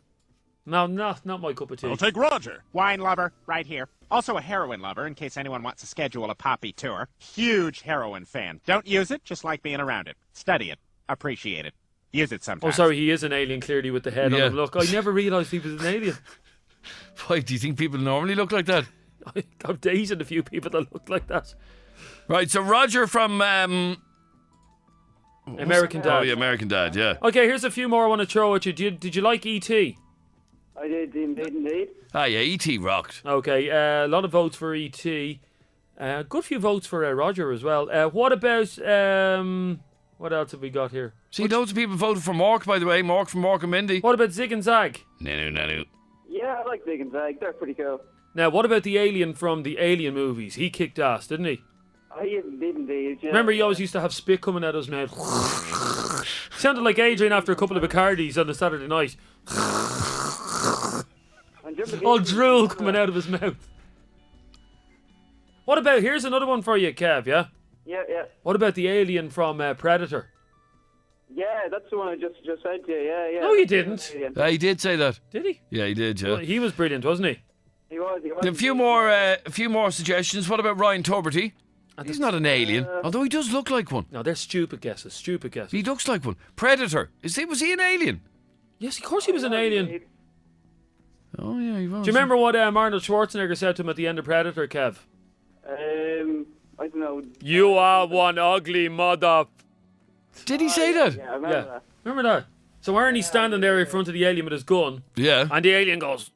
No, not my cup of tea. I'll take Roger. Wine lover, right here. Also a heroin lover, in case anyone wants to schedule a poppy tour. Huge heroin fan. Don't use it, just like being around it. Study it. Appreciate it. Use it sometimes. Oh, sorry, he is an alien, clearly, with the head on him. Look, I never realised he was an alien. Why, do you think people normally look like that? I've dated a few people that look like that. Right, so Roger from... American Dad. Oh, yeah, American Dad, yeah. Okay, here's a few more I want to throw at you. Did you like E.T.? I did indeed. Ah, yeah, E.T. rocked. Okay, a lot of votes for E.T. Good few votes for Roger as well. What about... what else have we got here? See, loads of people voted for Mork, by the way. Mork from Mork and Mindy. What about Zig and Zag? No. Yeah, I like Zig and Zag. They're pretty cool. Now, what about the alien from the Alien movies? He kicked ass, didn't he? I did indeed. Yeah. Remember, he always used to have spit coming out of his mouth. Sounded like Adrian after a couple of Bacardis on a Saturday night. All drool coming out of his mouth. What about, here's another one for you, Kev, yeah? Yeah. What about the alien from Predator? Yeah, that's the one I just said to you. Yeah. No, you didn't. He did say that. Did he? Yeah, he did, yeah. Well, he was brilliant, wasn't he? He was. A few more suggestions. What about Ryan Tuberty? He's not an alien, although he does look like one. No, they're stupid guesses. He looks like one. Predator. Was he an alien? Yes, of course he was an alien. Oh, yeah, he was. Do you remember what Arnold Schwarzenegger said to him at the end of Predator, Kev? I don't know. You are one ugly mother... Did he say that? Yeah, I remember that. Remember that? So Arnie's standing there in front of the alien with his gun. Yeah. And the alien goes...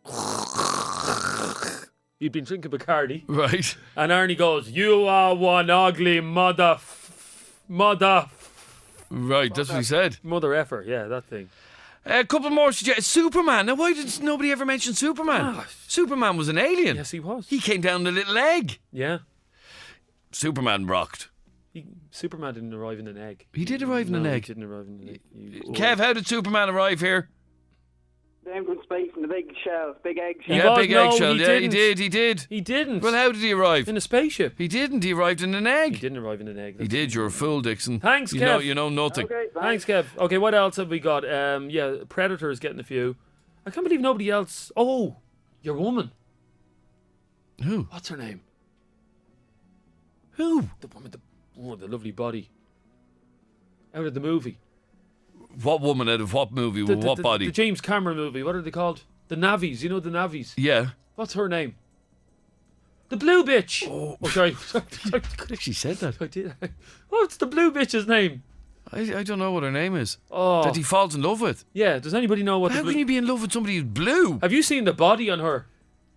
He'd been drinking Bacardi. Right. And Arnie goes, you are one ugly mother... Right, that's what he said. Mother effer, yeah, that thing. A couple more suggestions. Superman. Now, why did nobody ever mention Superman? Superman was an alien. Yes, he was. He came down the little egg. Yeah. Superman rocked. Superman didn't arrive in an egg. He did arrive in an egg. He didn't arrive in an egg. Kev, how did Superman arrive here? Them from space in the big shell, big egg shell. Yeah, big eggshell. Yeah, he did. He didn't. Well, how did he arrive? In a spaceship. He didn't. He arrived in an egg. He didn't arrive in an egg. He did. You're a fool, Dixon. Thanks, Kev. You know nothing. Okay, Thanks, Kev. Okay, what else have we got? Yeah, Predator is getting a few. I can't believe nobody else. Oh, your woman. Who? What's her name? Who? The woman with the lovely body. Out of the movie. What woman out of what movie with what body? The James Cameron movie. What are they called? The Navies. You know the Navies? Yeah. What's her name? The blue bitch. Oh sorry. She said that. I did. What's the blue bitch's name? I don't know what her name is. Oh. That he falls in love with. Yeah, does anybody know what How can you be in love with somebody who's blue? Have you seen the body on her?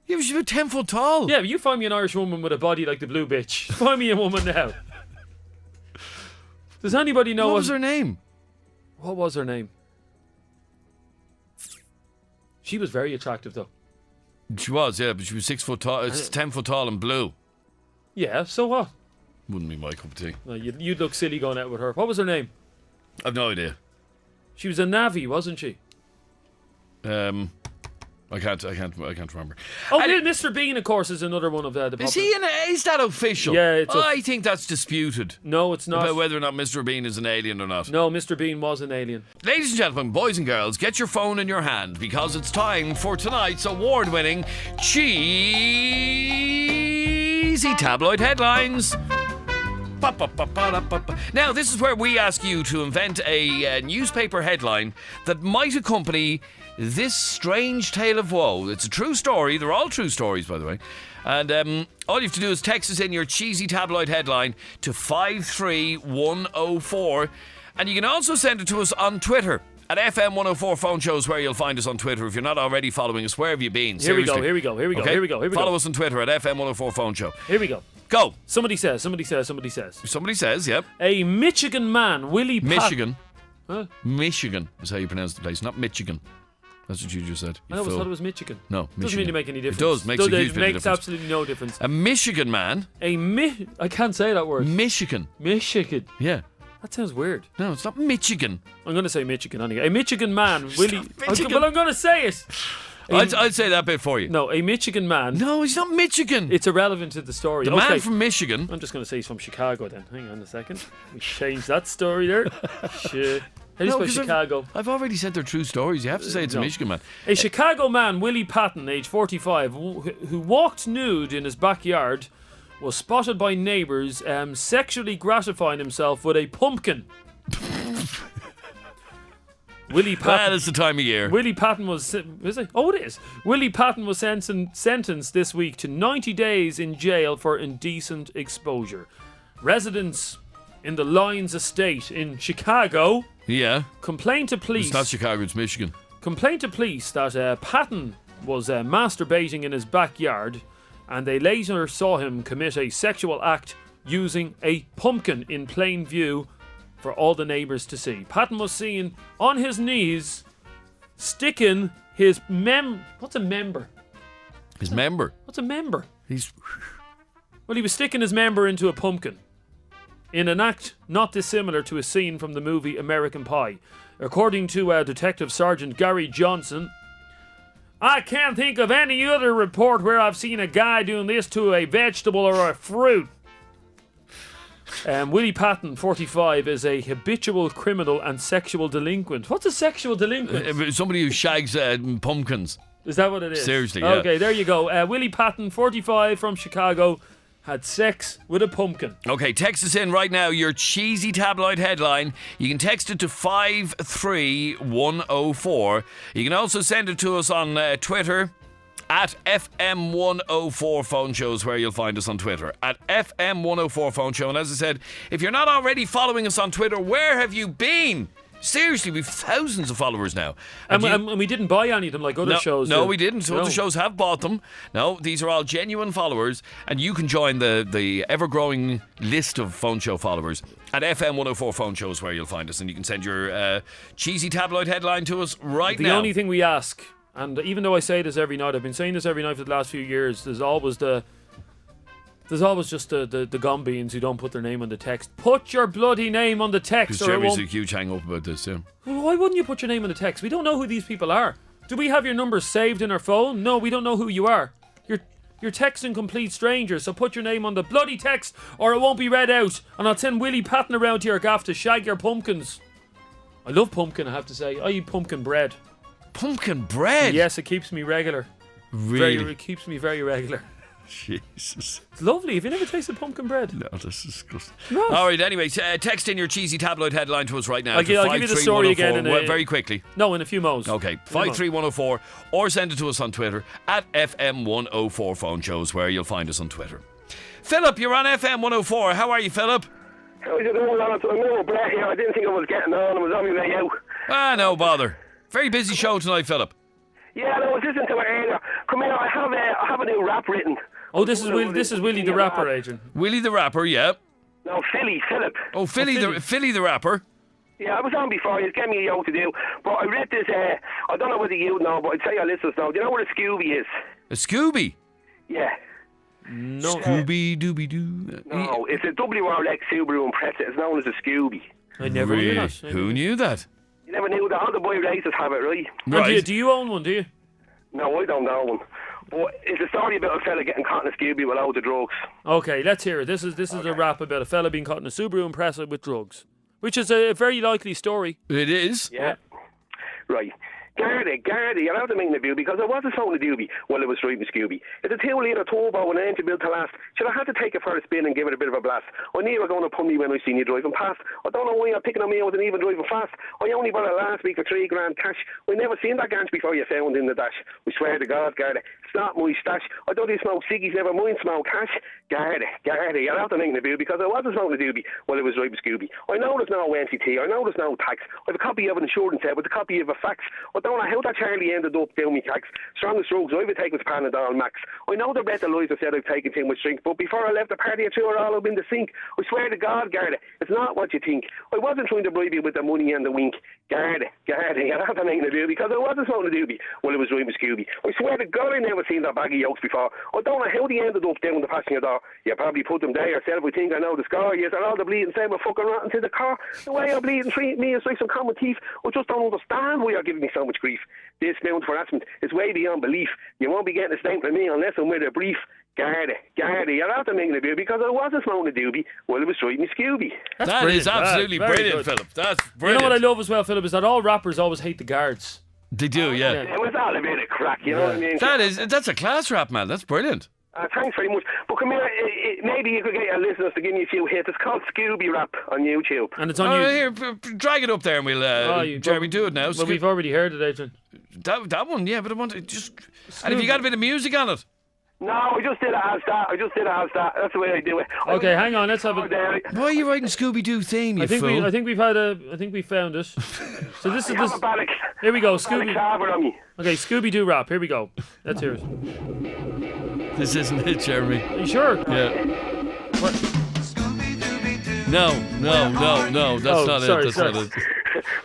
Yeah, she's about 10 foot tall. Yeah, but you find me an Irish woman with a body like the blue bitch. Find me a woman now. Does anybody know what was her name? What was her name? She was very attractive, though. She was, yeah, but she was 6 foot tall. It's 10 foot tall and blue. Yeah, so what? Wouldn't be my cup of tea. No, you'd look silly going out with her. What was her name? I've no idea. She was a Navi, wasn't she? I can't remember. Oh, Mr. Bean, of course, is another one of the popular. Is that official? Yeah, I think that's disputed. No, it's not. About whether or not Mr. Bean is an alien or not. No, Mr. Bean was an alien. Ladies and gentlemen, boys and girls, get your phone in your hand because it's time for tonight's award-winning cheesy tabloid headlines. Now, this is where we ask you to invent a newspaper headline that might accompany this strange tale of woe. It's a true story. They're all true stories, by the way. And all you have to do is text us in your cheesy tabloid headline to 53104. And you can also send it to us on Twitter. At FM104 Phone Shows, where you'll find us on Twitter. If you're not already following us, where have you been? Seriously. Here we go. Okay? Follow us on Twitter at FM104 Phone Show. Here we go. Go. Somebody says, yep. A Michigan man, Michigan. Huh? Michigan is how you pronounce the place, not Michigan. That's what you just said. I always thought it was Michigan. No, Michigan. Doesn't really make any difference. It does. Makes a huge bit of difference. Makes absolutely no difference. A Michigan man. I can't say that word. Michigan. Yeah. That sounds weird. No, it's not Michigan. I'm going to say Michigan anyway. A Michigan man, Willie. Well, I'm going to say it. I'd say that bit for you. No, a Michigan man. No, he's not Michigan. It's irrelevant to the story. The man from Michigan. I'm just going to say he's from Chicago then. Hang on a second. We change that story there. How do you spell Chicago? I've already said they're true stories. You have to say it's a Michigan man. A Chicago man, Willie Patton, age 45, who walked nude in his backyard, was spotted by neighbours sexually gratifying himself with a pumpkin. Willie Patton. Well, it's the time of year. Willie Patton was... Is it? Oh, it is. Willie Patton was sentenced this week to 90 days in jail for indecent exposure. Residents in the Lyons estate in Chicago... Yeah. Complained to police... It's not Chicago, it's Michigan. Complained to police that Patton was masturbating in his backyard, and they later saw him commit a sexual act using a pumpkin in plain view for all the neighbours to see. Patton was seen on his knees sticking his What's a member? His member? What's a member? Well, he was sticking his member into a pumpkin in an act not dissimilar to a scene from the movie American Pie. According to Detective Sergeant Gary Johnson, I can't think of any other report where I've seen a guy doing this to a vegetable or a fruit. Willie Patton, 45, is a habitual criminal and sexual delinquent. What's a sexual delinquent? Somebody who shags pumpkins. Is that what it is? Seriously, yeah. Okay, there you go. Willie Patton, 45, from Chicago, had sex with a pumpkin. Okay, text us in right now your cheesy tabloid headline. You can text it to 53104. You can also send it to us on Twitter. At FM104 Phone Shows, where you'll find us on Twitter. At FM104 Phone Show. And as I said, if you're not already following us on Twitter, where have you been? Seriously, we've thousands of followers now. And we didn't buy any of them like other shows. No, we didn't. So other shows have bought them. No, these are all genuine followers. And you can join the ever-growing list of Phone Show followers at FM104 Phone Shows, where you'll find us. And you can send your cheesy tabloid headline to us right now. The only thing we ask... And even though I say this every night, I've been saying this every night for the last few years, there's always just the gumbeans who don't put their name on the text. Put your bloody name on the text. Because Jeremy's a huge hang-up about this, yeah. Well, why wouldn't you put your name on the text? We don't know who these people are. Do we have your number saved in our phone? No, we don't know who you are. You're texting complete strangers, so put your name on the bloody text or it won't be read out. And I'll send Willie Patton around to your gaff to shag your pumpkins. I love pumpkin, I have to say. I eat pumpkin bread. Pumpkin bread? Yes, it keeps me regular. Really? It keeps me very regular. Jesus. It's lovely. Have you never tasted pumpkin bread? No, this is disgusting. No. All right, anyway, text in your cheesy tabloid headline to us right now. I'll give you the story again very quickly. No, in a few mo's. Okay, 53104, or send it to us on Twitter at FM104 Phone Shows, where you'll find us on Twitter. Philip, you're on FM104. How are you, Philip? How is it going, lads? I'm a little black here. I didn't think I was getting on. I was on my way out. No bother. Very busy show tonight, Philip. Yeah, I was listening to it earlier. Come here, I have a new rap written. Oh, this is Willie the rapper, Adrian. Willie the rapper, yeah. No, Philip. Oh, Philly the rapper. Yeah, I was on before. You gave me a yoke to do. But I read this, I don't know whether you know, but I'd say our listeners know. Do you know what a Scooby is? A Scooby? Yeah. No. Scooby-Dooby-Doo. No, it's a WRX Subaru Impreza. It's known as a Scooby. I never knew that. Who knew that? You never knew that. All the boy races have it, right? Right. Do you own one, do you? No, I don't know one. But it's a story about a fella getting caught in a Scooby with loads of drugs. Okay, let's hear it. This is a rap about a fella being caught in a Subaru Impreza with drugs, which is a very likely story. It is. Yeah. Right. Gardy, you're out of making a view because I wasn't sold a doobie while I was driving Scooby. It's a 2-litre turbo and an engine built to last. Should I had to take it for a spin and give it a bit of a blast? I knew you were going to pull me when I seen you driving past. I don't know why you're picking on me, I wasn't even driving fast. I only bought it last week for $3 grand cash. I never seen that ganch before you found in the dash. I swear to God, Gardy, it's not my stash. I don't smoke ciggies, never mind smoke cash. Gardy, you're out of making a view because I wasn't smoking a doobie while I was driving Scooby. I know there's no NCT, I know there's no tax. I have a copy of an insurance set with a copy of a fax. I don't know how that Charlie ended up down me tax. Strongest drugs I've ever taken was Panadol Max. I know the better lies I said I've taken too much drink, but before I left the party I threw it all up in the sink. I swear to God, Garda, it's not what you think. I wasn't trying to bribe you with the money and the wink. Garda, you're not making a deal because I wasn't smoking a doobie while I was driving Scooby. I swear to God I never seen that bag of yolks before. I don't know how they ended up down the passenger door. You probably put them there yourself. I think I know the score. Yes, and all the bleeding same were fucking rotten to the car. The way you're bleeding treating me is like some common thief. I just don't understand why you're giving me so much much grief. This amount of harassment is way beyond belief. You won't be getting a statement from me unless I'm with a brief. Garda, you're out there making a boo because I wasn't smoking a doobie while I was driving Scooby. That is absolutely brilliant, Philip. That's brilliant. You know what I love as well, Philip, is that all rappers always hate the guards. They do, yeah. It was all a bit of crack, you know what I mean? That's a class rap, man. That's brilliant. Thanks very much. But come here, maybe you could get your listeners to give me a few hits. It's called Scooby Rap on YouTube. And it's on YouTube. Here, drag it up there and we'll, Jeremy, do it now. Well, we've already heard it, Adrian. That one, yeah, but I want to just... And have you got a bit of music on it? No, I just did it as that. That's the way I do it. Okay, hang on, let's have it. Why are you writing Scooby-Doo theme, you fool? I think we found it. So this is this. Here we go, Scooby. Okay, Scooby-Doo rap. Here we go. Let's hear it. This isn't it, Jeremy. Are you sure? Yeah. What? No, that's not it. Not it.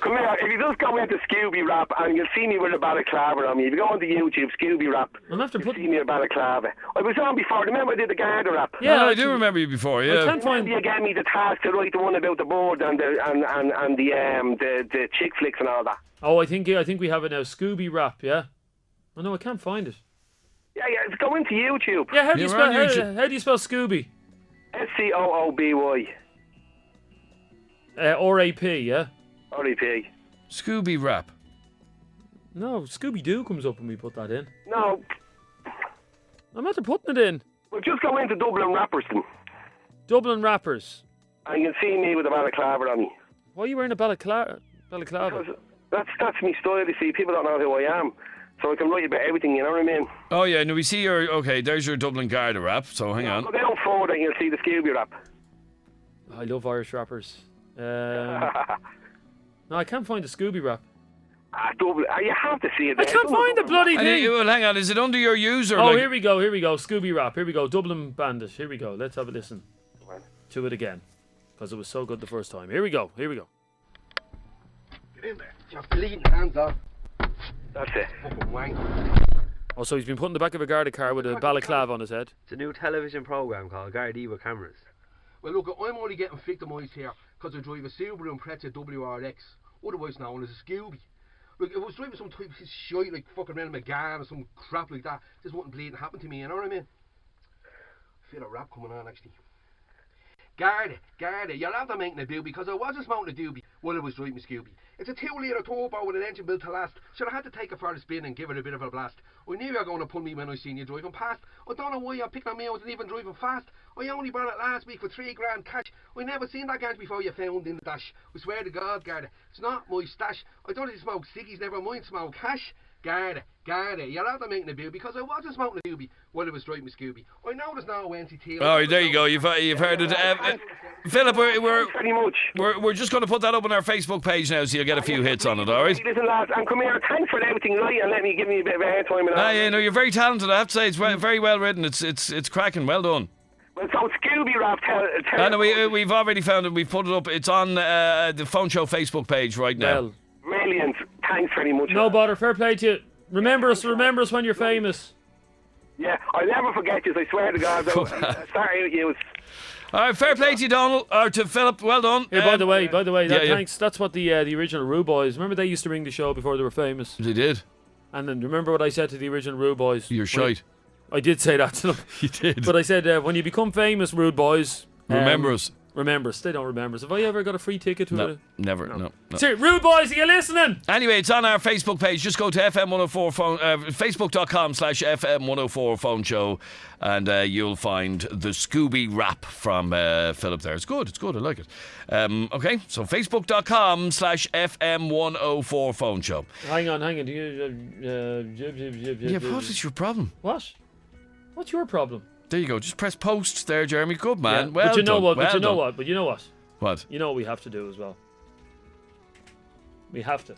Come here, if you just go into Scooby Rap and you'll see me with a balaclava on me. If you go onto YouTube, Scooby Rap, you'll see me with a balaclava. I was on before. Remember I did the Garda rap? Yeah, I do remember you before, yeah. I can't find... You gave me the task to write the one about the board and the chick flicks and all that. Oh, I think we have it now. Scooby Rap, yeah? Oh no, I can't find it. Yeah, go into YouTube. Yeah, how do you spell Scooby? Scooby. R-A-P, yeah? R-A-P. Scooby Rap. No, Scooby-Doo comes up when we put that in. No. I'm not putting it in. Well, just go into Dublin Rappers then. Dublin Rappers. And you can see me with a balaclava on me. Why are you wearing a balaclava? Because that's my style, you see. People don't know who I am. So I can write about everything, you know what I mean? Oh, yeah, no, we see your... Okay, there's your Dublin Garda rap, so hang on. Go down forward and you'll see the Scooby Rap. I love Irish rappers. No, I can't find the Scooby Rap. You have to see it. I can't find the bloody thing. Well, hang on, is it under your user? Oh, here we go. Scooby Rap. Here we go. Dublin Bandit. Here we go. Let's have a listen to it again. Because it was so good the first time. Here we go. Get in there. Just bleeding hands off. That's it. Fucking wank. Oh, so he's been put in the back of a Garda car with a balaclava on his head. It's a new television programme called Gardaí with cameras. Well, look, I'm only getting victimised here because I drive a Subaru Impreza WRX, otherwise known as a Scooby. Look, if I was driving some type of shite like fucking Renan McGann or some crap like that, this wouldn't bleeding happen to me, you know what I mean? I feel a rap coming on, actually. Garda, you're after making a doobie because I wasn't smoking a doobie while I was driving Scooby. It's a 2-litre turbo with an engine built to last. Should I had to take it for a spin and give it a bit of a blast. I knew you were going to pull me when I seen you driving past. I don't know why you're picking on me, I wasn't even driving fast. I only bought it last week for $3 grand cash. I never seen that ganj before you found in the dash. I swear to God, Garda, it's not my stash. I don't even smoke ciggies, never mind smoke hash. Garda, you're out there making a bill because I wasn't smoking a doobie while I was driving Scooby. I know there's no NCT. Oh, there you go. You've heard it. Philip, we're just going to put that up on our Facebook page now, so you'll get a few hits on it. All right. Listen, lads, and come here. Thanks for everything, right? And give me a bit of airtime. Yeah, no, you're very talented. I have to say, it's very well written. It's cracking. Well done. Well, so Scooby Rap, tell we've already found it. We've put it up. It's on the Phoneshow Facebook page right now. Well, brilliant. Thanks very much. No bother. Fair play to you. Remember us when you're famous. Yeah, I'll never forget you, I swear to God. Sorry with you. All right, fair play to you, Donald, or to Philip. Well done. Here, by the way, thanks. That's what the original Roo Boys. Remember they used to ring the show before they were famous. They did. And then remember what I said to the original Roo Boys? You're shite. I did say that to them. You did. But I said when you become famous, Rude Boys, remember us. Remember us. They don't remember us. Have I ever got a free ticket to it? Never. No. Sir, Rude Boys, are you listening? Anyway, it's on our Facebook page. Just go to FM104 phone, facebook.com/FM104 phone show, and you'll find the Scooby rap from Philip there. It's good. I like it. Okay, so facebook.com/FM104 phone show. Hang on. Yeah, what is your problem? What? What's your problem? There you go. Just press post there, Jeremy. Good man. Yeah. Well but you know done. what? Well you know done. what? But you know what? What? You know what we have to do as well. We have to.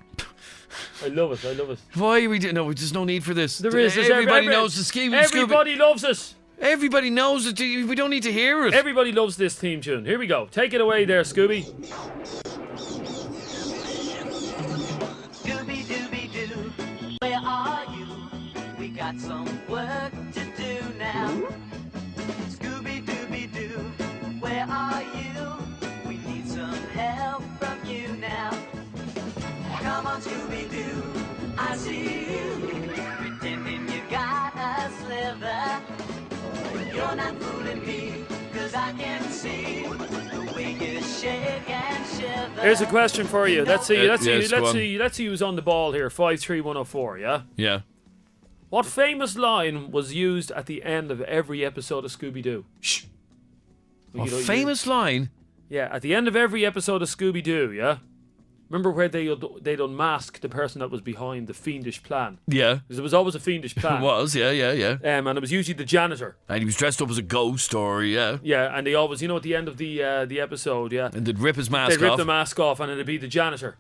I love it. Why are we doing? No, there's no need for this. There is. Everybody knows the Scooby. Everybody loves us. Everybody knows it. We don't need to hear it. Everybody loves this theme tune. Here we go. Take it away there, Scooby. Scooby Dooby Doo, where are you? We got some work to do now. Scooby Dooby Doo, where are you? We need some help from you now. Come on, Scooby Doo, I you're not fooling me, 'cause I can see the way you shake and shiver. Here's a question for you. Let's see Yes, who's on the ball here. 53104, yeah? Yeah. What famous line was used at the end of every episode of Scooby-Doo? Shh. A famous line? Yeah, at the end of every episode of Scooby-Doo, yeah? Remember where they'd unmask the person that was behind the fiendish plan? Yeah. Because there was always a fiendish plan. It was, yeah. And it was usually the janitor. And he was dressed up as a ghost or, yeah. Yeah, and they always, at the end of the episode, yeah. And they'd rip his mask off. They'd rip the mask off and it'd be the janitor.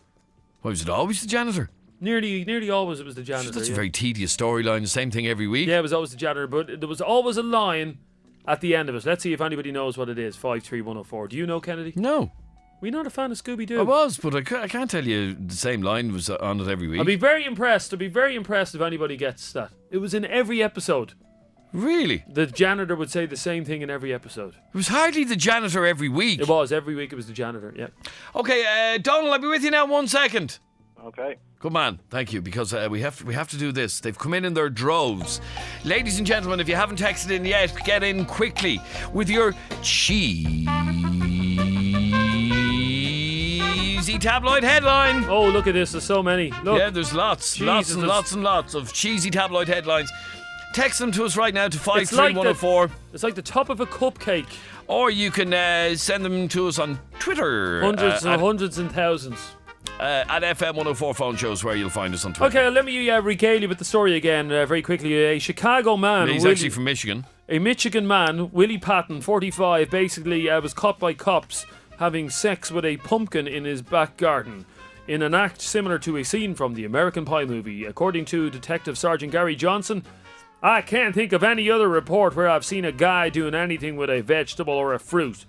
Why, was it always the janitor? Nearly always it was the janitor. That's a very tedious storyline, the same thing every week. Yeah, it was always the janitor, but there was always a line at the end of it. Let's see if anybody knows what it is. 53104. Do you know, Kennedy? No. Were you not a fan of Scooby-Doo? I was, but I can't tell you the same line was on it every week. I'd be very impressed if anybody gets that. It was in every episode. Really? The janitor would say the same thing in every episode. It was hardly the janitor every week. It was. Every week it was the janitor, yeah. Okay, Donald, I'll be with you now 1 second. Okay. Good man, thank you, because we have to do this. They've come in their droves. Ladies and gentlemen, if you haven't texted in yet, get in quickly with your cheesy tabloid headline. Oh, look at this, there's so many. Look. Yeah, there's lots and lots of cheesy tabloid headlines. Text them to us right now to 53104. It's like the top of a cupcake. Or you can send them to us on Twitter. Hundreds and thousands. At FM104 phone shows where you'll find us on Twitter. Okay, let me regale you with the story again very quickly. A Chicago man. He's actually from Michigan. A Michigan man, Willie Patton, 45, basically was caught by cops having sex with a pumpkin in his back garden in an act similar to a scene from the American Pie movie. According to Detective Sergeant Gary Johnson, I can't think of any other report where I've seen a guy doing anything with a vegetable or a fruit.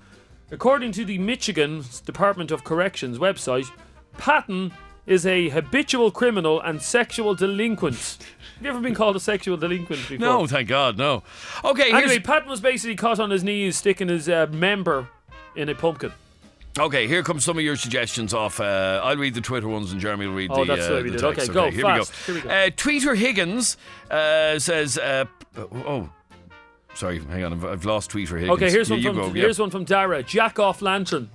According to the Michigan Department of Corrections website, Patton is a habitual criminal and sexual delinquent. Have you ever been called a sexual delinquent before? No, thank God, no. Okay, anyway, Patton was basically caught on his knees sticking his member in a pumpkin. Okay, here comes some of your suggestions off. I'll read the Twitter ones and Jeremy will read the that's the way we did. text. Okay, go here fast. We go. Here we go. Tweeter Higgins says... sorry, hang on, I've lost Tweeter Higgins. Okay, here's one from Dara. Jack off lantern.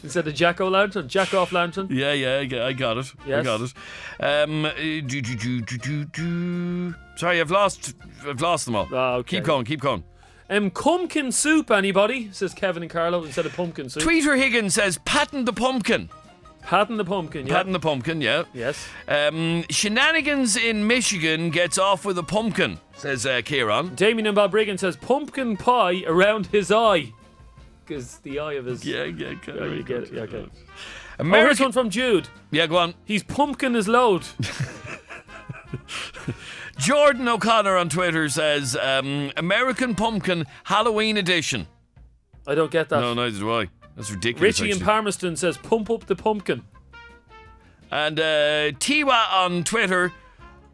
Instead of jack-o'-lantern, jack-off-lantern. Yeah, I got it. Yes. I got it. Sorry, I've lost them all. Okay. Keep going. Pumpkin soup, anybody? Says Kevin and Carlo instead of pumpkin soup. Tweeter Higgins says, Patton the pumpkin. Patton the pumpkin, yeah. Patton the pumpkin, yeah. Yes. Shenanigans in Michigan gets off with a pumpkin, says Kieran. Damien and Balbriggan says, pumpkin pie around his eye. Because the eye of his... Yeah, you get it. Yeah, okay. Here's one from Jude. Yeah, go on. He's pumpkin his load. Jordan O'Connor on Twitter says, American Pumpkin Halloween Edition. I don't get that. No, neither do I. That's ridiculous. Richie in Palmerston says, pump up the pumpkin. And Tiwa on Twitter,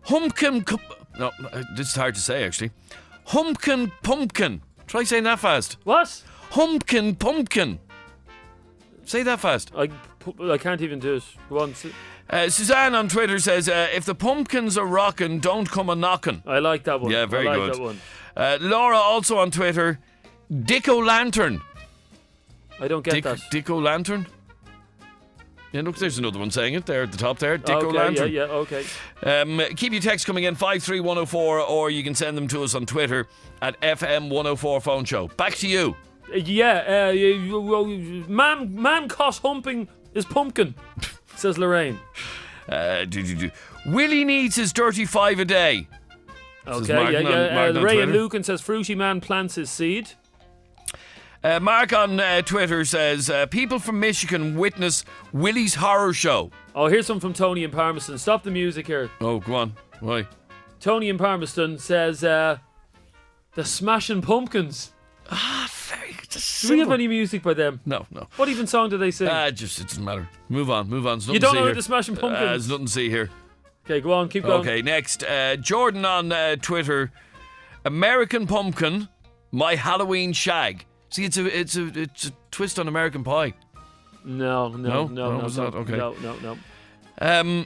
Humpkin... No, this is hard to say, actually. Humpkin Pumpkin. Try saying that fast. What? Humpkin Pumpkin. Say that fast. I can't even do it. Go on. Suzanne on Twitter says, if the pumpkins are rockin', don't come a knockin'. I like that one. Yeah, very I good. like that one. Laura also on Twitter, Dicko Lantern. I don't get that. Dicko Lantern? Yeah, look, there's another one saying it there at the top there. Dicko Lantern. Yeah, okay. Keep your texts coming in, 53104, or you can send them to us on Twitter at FM104 Phone Show. Back to you. Yeah, man cost humping is pumpkin, says Lorraine. Willie needs his dirty 5 a day. Okay, Ray and Lucan says Fruity Man plants his seed. Mark on Twitter says, people from Michigan witness Willie's horror show. Oh, here's some from Tony in Palmerston. Stop the music here. Oh, go on. Why? Tony in Palmerston says, the Smashing Pumpkins. Very good. Do we have any music by them? No. What even song do they sing? It doesn't matter. Move on. You don't know the Smashing Pumpkins? There's nothing to see here. Okay, go on, keep going. Okay, next. Jordan on Twitter. American Pumpkin, my Halloween shag. See, it's a twist on American Pie. No. Okay. No.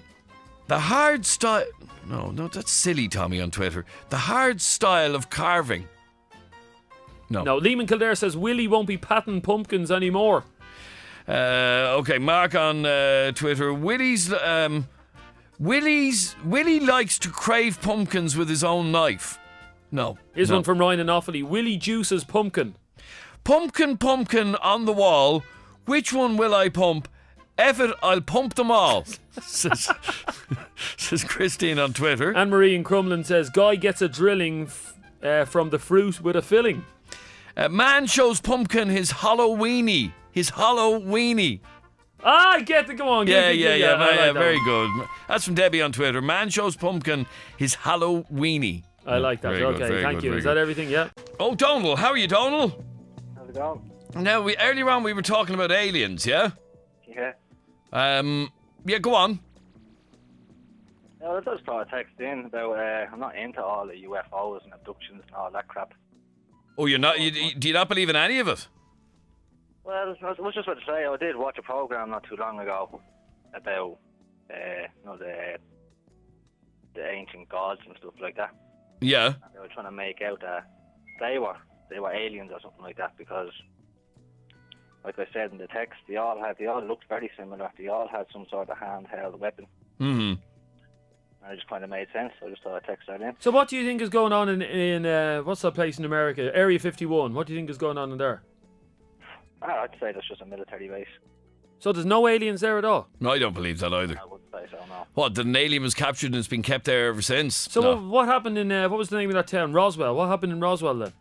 The hard style... No, that's silly, Tommy on Twitter. The hard style of carving. No. Lehman Kildare says Willie won't be patting pumpkins anymore. Okay, Mark on Twitter. Willie likes to crave pumpkins with his own knife. No. Here's one from Ryan and Offaly. Willie juices pumpkin. Pumpkin on the wall. Which one will I pump? Eff it, I'll pump them all. says Christine on Twitter. Anne-Marie in Crumlin says Guy gets a drilling from the fruit with a filling. Man shows pumpkin his hollow weenie. I get the go on. Yeah, like very good. That's from Debbie on Twitter. Man shows pumpkin his hollow weenie. I like that. Okay, thank you. Is that everything? Yeah. Oh, Donald, how are you, Donald? How's it going? Now, earlier on we were talking about aliens, yeah? Yeah. Yeah, go on. I just thought I texted in about I'm not into all the UFOs and abductions and all that crap. Oh, you're not? Do you not believe in any of it? Well, I was just about to say, I did watch a program not too long ago about the ancient gods and stuff like that. Yeah. And they were trying to make out that they were aliens or something like that because, like I said in the text, they all looked very similar. They all had some sort of handheld weapon. Mm-hmm. And it just kind of made sense. So I just thought I'd text that in. So what do you think is going on in what's that place in America? Area 51. What do you think is going on in there? I'd say that's just a military base. So there's no aliens there at all? No, I don't believe that either. I wouldn't say so, no. What, that an alien was captured and it's been kept there ever since? So no. what happened in, what was the name of that town? Roswell. What happened in Roswell then?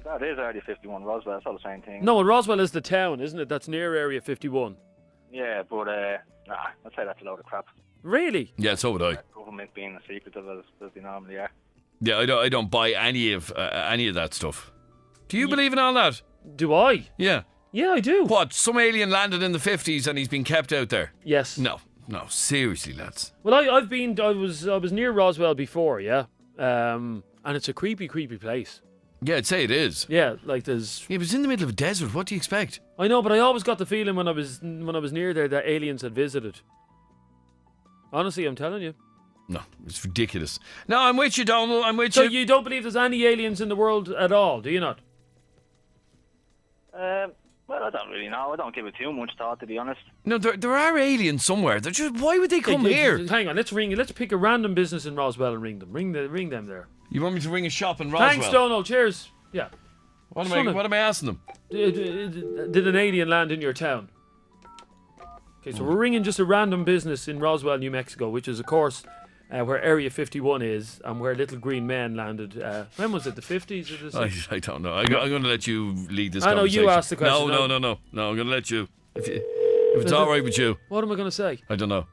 That is Area 51, Roswell. It's all the same thing. No, Roswell is the town, isn't it? That's near Area 51. Yeah, but I'd say that's a load of crap. Really? Yeah, so would I. Government being as secretive as they normally are. Yeah, I don't buy any of that stuff. Do you believe in all that? Do I? Yeah. Yeah, I do. What? Some alien landed in the 50s and he's been kept out there? Yes. No, seriously, lads. Well, I was near Roswell before, yeah, and it's a creepy place. Yeah, I'd say it is. Yeah, like there's. It was in the middle of a desert. What do you expect? I know, but I always got the feeling when I was near there that aliens had visited. Honestly, I'm telling you. No, it's ridiculous. No, I'm with you, Donald. I'm with you. So you don't believe there's any aliens in the world at all, do you not? Well, I don't really know. I don't give it too much thought, to be honest. No, there are aliens somewhere. They're just, why would they come here? Hang on, let's pick a random business in Roswell and ring them. Ring them there. You want me to ring a shop in Roswell? Thanks, Donald. Cheers. Yeah. What am I asking them? Did an alien land in your town? Okay, so we're ringing just a random business in Roswell, New Mexico, which is, of course, where Area 51 is and where Little Green Men landed. When was it? The 50s? Or the 60s? I don't know. I'm going to let you lead this I know, conversation. you asked the question. No, I'm going to let you. If it's all right with you. What am I going to say? I don't know.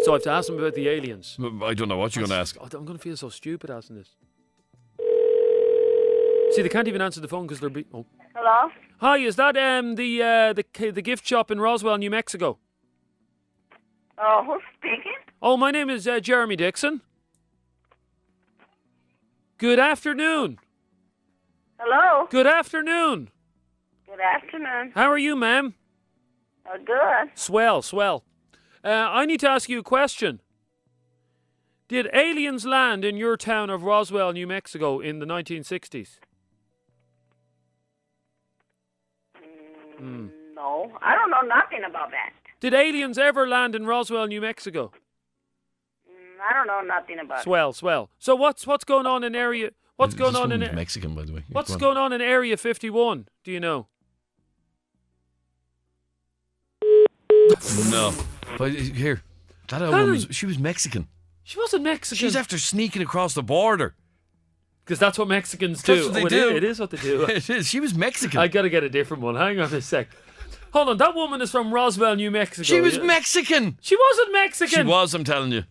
So I have to ask them about the aliens. I don't know what you're going to ask. I'm going to feel so stupid asking this. See, they can't even answer the phone because they're... Oh. Hello? Hi, is that the gift shop in Roswell, New Mexico? Who's speaking? Oh, my name is Jeremy Dixon. Good afternoon. Hello? Good afternoon. Good afternoon. How are you, ma'am? Good. Swell. I need to ask you a question. Did aliens land in your town of Roswell, New Mexico in the 1960s? No, I don't know nothing about that. Did aliens ever land in Roswell, New Mexico? I don't know nothing about Swell. So what's going on in area? What's going on in Mexican, by the way? What's going on in Area 51? Do you know? No. But here, that woman she was Mexican. She wasn't Mexican. She's after sneaking across the border. Because that's what Mexicans do. That's what they do. It is what they do. It is. She was Mexican. I gotta get a different one. Hang on a sec. Hold on, that woman is from Roswell, New Mexico. She was Mexican. She wasn't Mexican. She was, I'm telling you.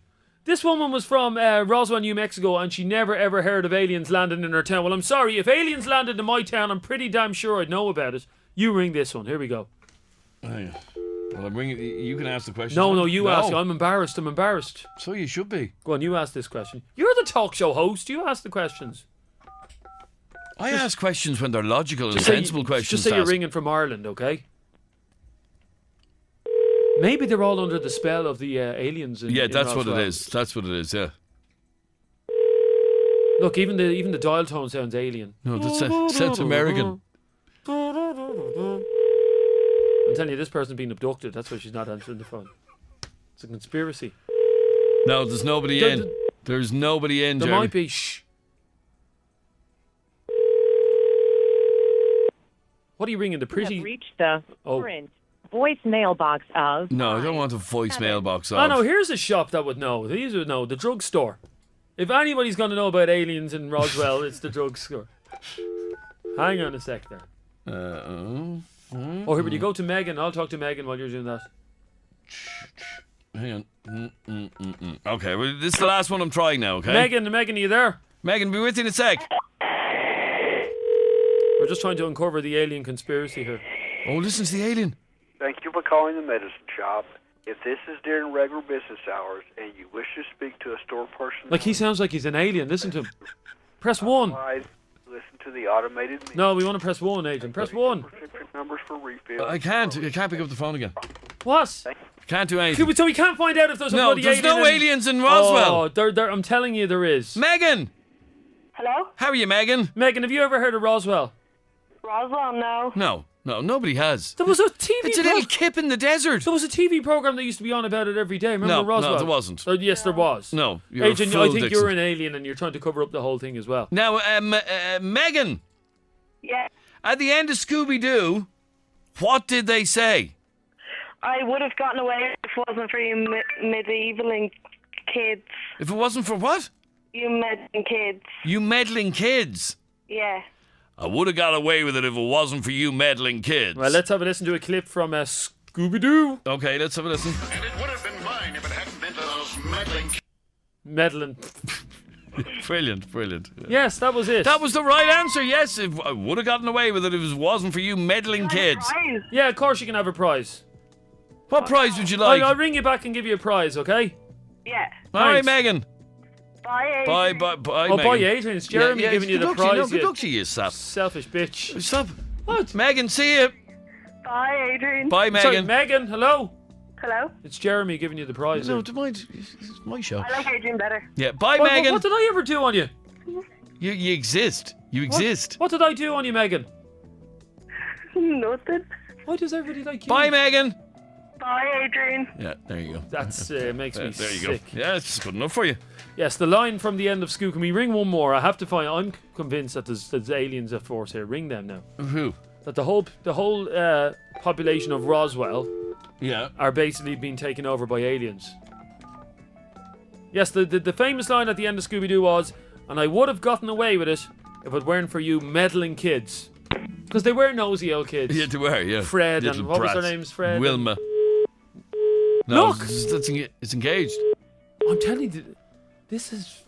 This woman was from Roswell, New Mexico, and she never ever heard of aliens landing in her town. Well, I'm sorry, if aliens landed in my town, I'm pretty damn sure I'd know about it. You ring this one. Here we go. Well, I'm ringing. You can ask the question. No, you ask. I'm embarrassed. So you should be. Go on, you ask this question. You're the talk show host. You ask the questions. I ask questions when they're logical and sensible questions. Just say you're ringing from Ireland, okay? Maybe they're all under the spell of the aliens. That's what it is. That's what it is. Yeah. Look, even the dial tone sounds alien. No, that sounds American. I'm telling you, this person's been abducted. That's why she's not answering the phone. It's a conspiracy. No, there's nobody in. There's nobody in, There Jeremy. might be. Shh. What are you ringing? The pretty... You have reached the Oh. current voicemail box of... No, I don't want a voicemail box Oh off. no, here's a shop that would know. These would know. The drugstore. If anybody's going to know about aliens in Roswell, it's the drugstore. Hang on a sec there. Oh, here, would you go to Megan? I'll talk to Megan while you're doing that. Hang on. Okay, well, this is the last one I'm trying now, okay? Megan, are you there? Megan, be with you in a sec. We're just trying to uncover the alien conspiracy here. Oh, listen to the alien. Thank you for calling the medicine shop. If this is during regular business hours and you wish to speak to a store person, Like, he sounds like he's an alien. Listen to him. Press 1. listen to the automated menu. No, we want to press 1, Adrian. Press 1. Prescription numbers for refill. I can't pick up the phone again. What? Can't do anything. So we can't find out if there's a No, bloody there's alien no aliens in Roswell. Oh, I'm telling you there is. Megan! Hello? How are you, Megan? Megan, have you ever heard of Roswell? Roswell, no. No, nobody has. There was a TV It's a little kip in the desert. There was a TV program that used to be on about it every day. Remember No, Roswell? no, there wasn't. Oh, yes, there was. No, you're Adrian, a fool, I think Dixon. you're an alien and you're trying to cover up the whole thing as well. Now, Megan. Yeah. At the end of Scooby-Doo, what did they say? I would have gotten away if it wasn't for you medievaling kids. If it wasn't for what? You meddling kids. You meddling kids. Yeah. I would have got away with it if it wasn't for you meddling kids. Well, let's have a listen to a clip from Scooby-Doo. Okay, let's have a listen. And it would have been mine if it hadn't been for those meddling... Meddling. Brilliant. Yes, that was it. That was the right answer, yes. If I would have gotten away with it if it wasn't for you meddling kids. Yeah, of course you can have a prize. What prize would you like? I'll ring you back and give you a prize, okay? Yeah. All right, Thanks. Megan. Bye, Bye, Adrian. bye, Oh, Megan. bye, Adrian. It's Jeremy giving you the prize. No, good luck to you, sap. Selfish bitch. Stop. What? Megan, see you. Bye, Adrian. Bye, Sorry, Megan. Megan, hello? Hello? It's Jeremy giving you the prize. No, here. don't mind. It's my show. I like Adrian better. Yeah, bye, What- Megan. What did I ever do on you? You exist. You exist. What did I do on you, Megan? Nothing. Why does everybody like you? Bye, Megan. Bye, Adrian. Yeah, there you go. That's makes me there you sick. go. Yeah, it's good enough for you. Yes, the line from the end of Scoop. Can we ring one more? I have to find. I'm convinced that there's aliens at force here. Ring them now. Who? That the whole population of Roswell, Yeah, are basically being taken over by aliens. Yes, the famous line at the end of Scooby-Doo was, "And I would have gotten away with it if it weren't for you meddling kids." Because they were nosy old kids. Yeah, they were. Yeah. Fred Little and what was brats. their names? Fred. Wilma. No, Look! it's engaged. I'm telling you, this is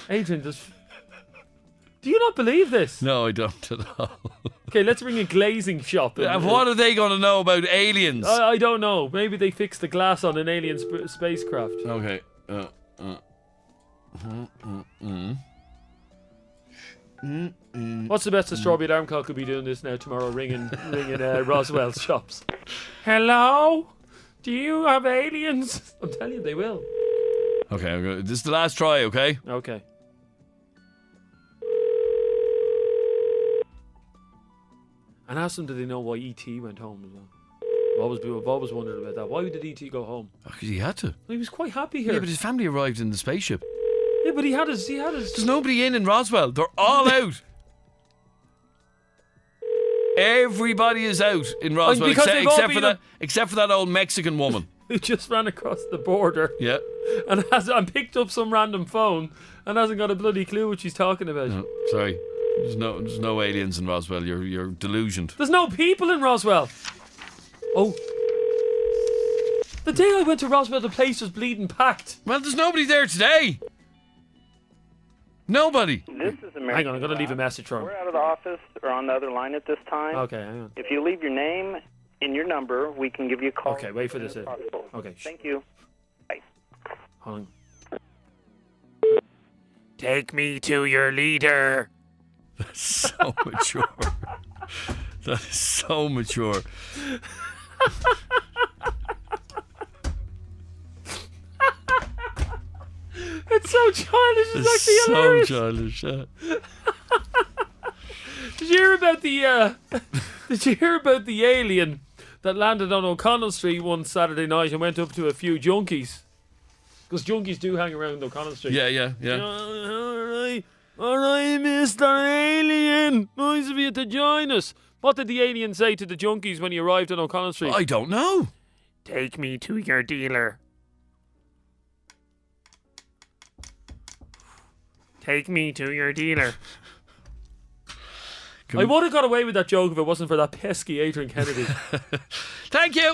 Adrian. Do you not believe this? No, I don't at all. Okay, let's ring a glazing shop. What are they going to know about aliens? I don't know. Maybe they fixed the glass on an alien spacecraft. Okay. What's the best a strawberry alarm clock could be doing this now tomorrow? Ringing Roswell shops. Hello? Do you have aliens? I'm telling you, they will. Okay, this is the last try, okay? Okay. And ask them, do they know why E.T. went home as well? I've always wondered about that. Why did E.T. go home? Because he had to. He was quite happy here. Yeah, but his family arrived in the spaceship. Yeah, but he had his. There's nobody in Roswell. They're all out. Everybody is out in Roswell because they've all been except for that old Mexican woman who just ran across the border. Yeah. And picked up some random phone and hasn't got a bloody clue what she's talking about. No, sorry. There's no aliens in Roswell. You're delusioned. There's no people in Roswell. Oh. The day I went to Roswell, the place was bleeding packed. Well, there's nobody there today. Nobody. This is American. Hang on, I'm going to leave a message for him. We're out of the office or on the other line at this time. Okay, hang on. If you leave your name and your number, we can give you a call. Okay, wait for this. as soon as possible. Okay. Thank you. Bye. Hold on. Take me to your leader. That's so mature. That is so mature. It's so childish. It's actually hilarious. So childish. Did you hear about the? Did you hear about the alien that landed on O'Connell Street one Saturday night and went up to a few junkies? Because junkies do hang around O'Connell Street. Yeah. All right, Mr. Alien. Nice of you to join us. What did the alien say to the junkies when he arrived on O'Connell Street? I don't know. Take me to your dealer. Take me to your dealer. I would have got away with that joke if it wasn't for that pesky Adrian Kennedy. Thank you.